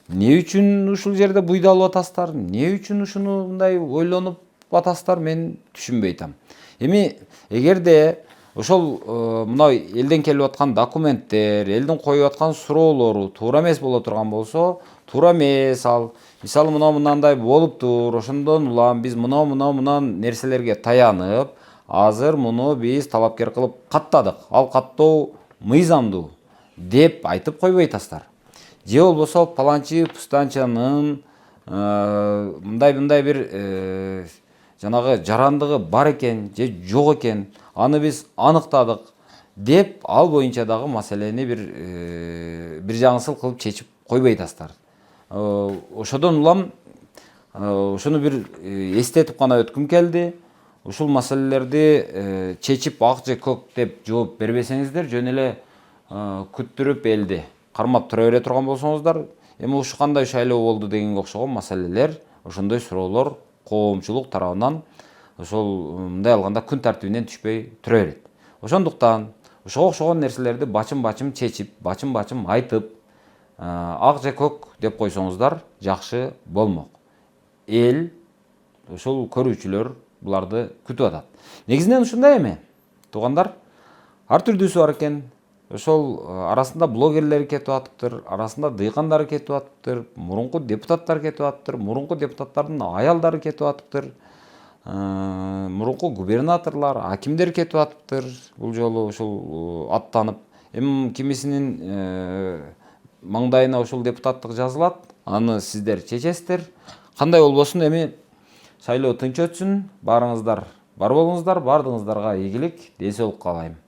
Эмне үчүн ушул жерде буйдалып атасыздар? Эмне үчүн ушуну мындай ойлонуп атасыздар? Мен түшүнбөй атам. Эми эгерде ошол мына элден келип аткан документтер, элдин коюп аткан суроолору туура эмес боло турган болсо, туура эмес ал. Мисалы мынандай болуптур, ошондон улам биз мына нерселерге таянып, азыр муну биз талапкер кылып каттадык. Ал каттоо мыйзамдуу деп айтып койбой атасыздар. Же болбосо паланчы пустанчанын мындай бир жанагы жарандыгы бар экен же жок экен, аны биз аныктадык деп ал боюнча дагы маселени бир жаңысыл кылып чечип койбой атасыздар. Ошодон улам ошону бир эстетип гана өткүм келди. Ушул маселелерди чечип ак же көк деп жооп бербесеңиздер, жөн эле күттүрүп элди кармап тура бере турган болсоңуздар, эми ушу кандай шайлоо болду дегенге окшогон маселелер, ошондой суроолор коомчулук тарабынан ошол мындай алганда күн тартибинен түшпөй тура берет. Ошондуктан ошого окшогон нерселерди бачым чечип, бачым айтып, ак же көк деп койсоңуздар жакшы болмок. Эл, ошол көрүүчүлөр буларды күтүп атат. Негизинен ушундай эми, туугандар, ар түрдүүсү бар экен. Ошол арасында блогерлер кетип атыптыр, арасында дыйкандар кетип атыптыр, мурунку депутаттар кетип атыптыр, мурунку депутаттардын аялдары кетип атыптыр, мурунку губернаторлор, акимдер кетип атыптыр. Бул жолу ушул аттанып, эми кимисинин маңдайына ушул депутаттык жазылат, аны сиздер чечесиздер. Кандай болбосун, эми шайлоо тынч өтсүн, барыңыздар бар болуңуздар, бардыгыңыздарга ийгилик, ден соолук каалайм.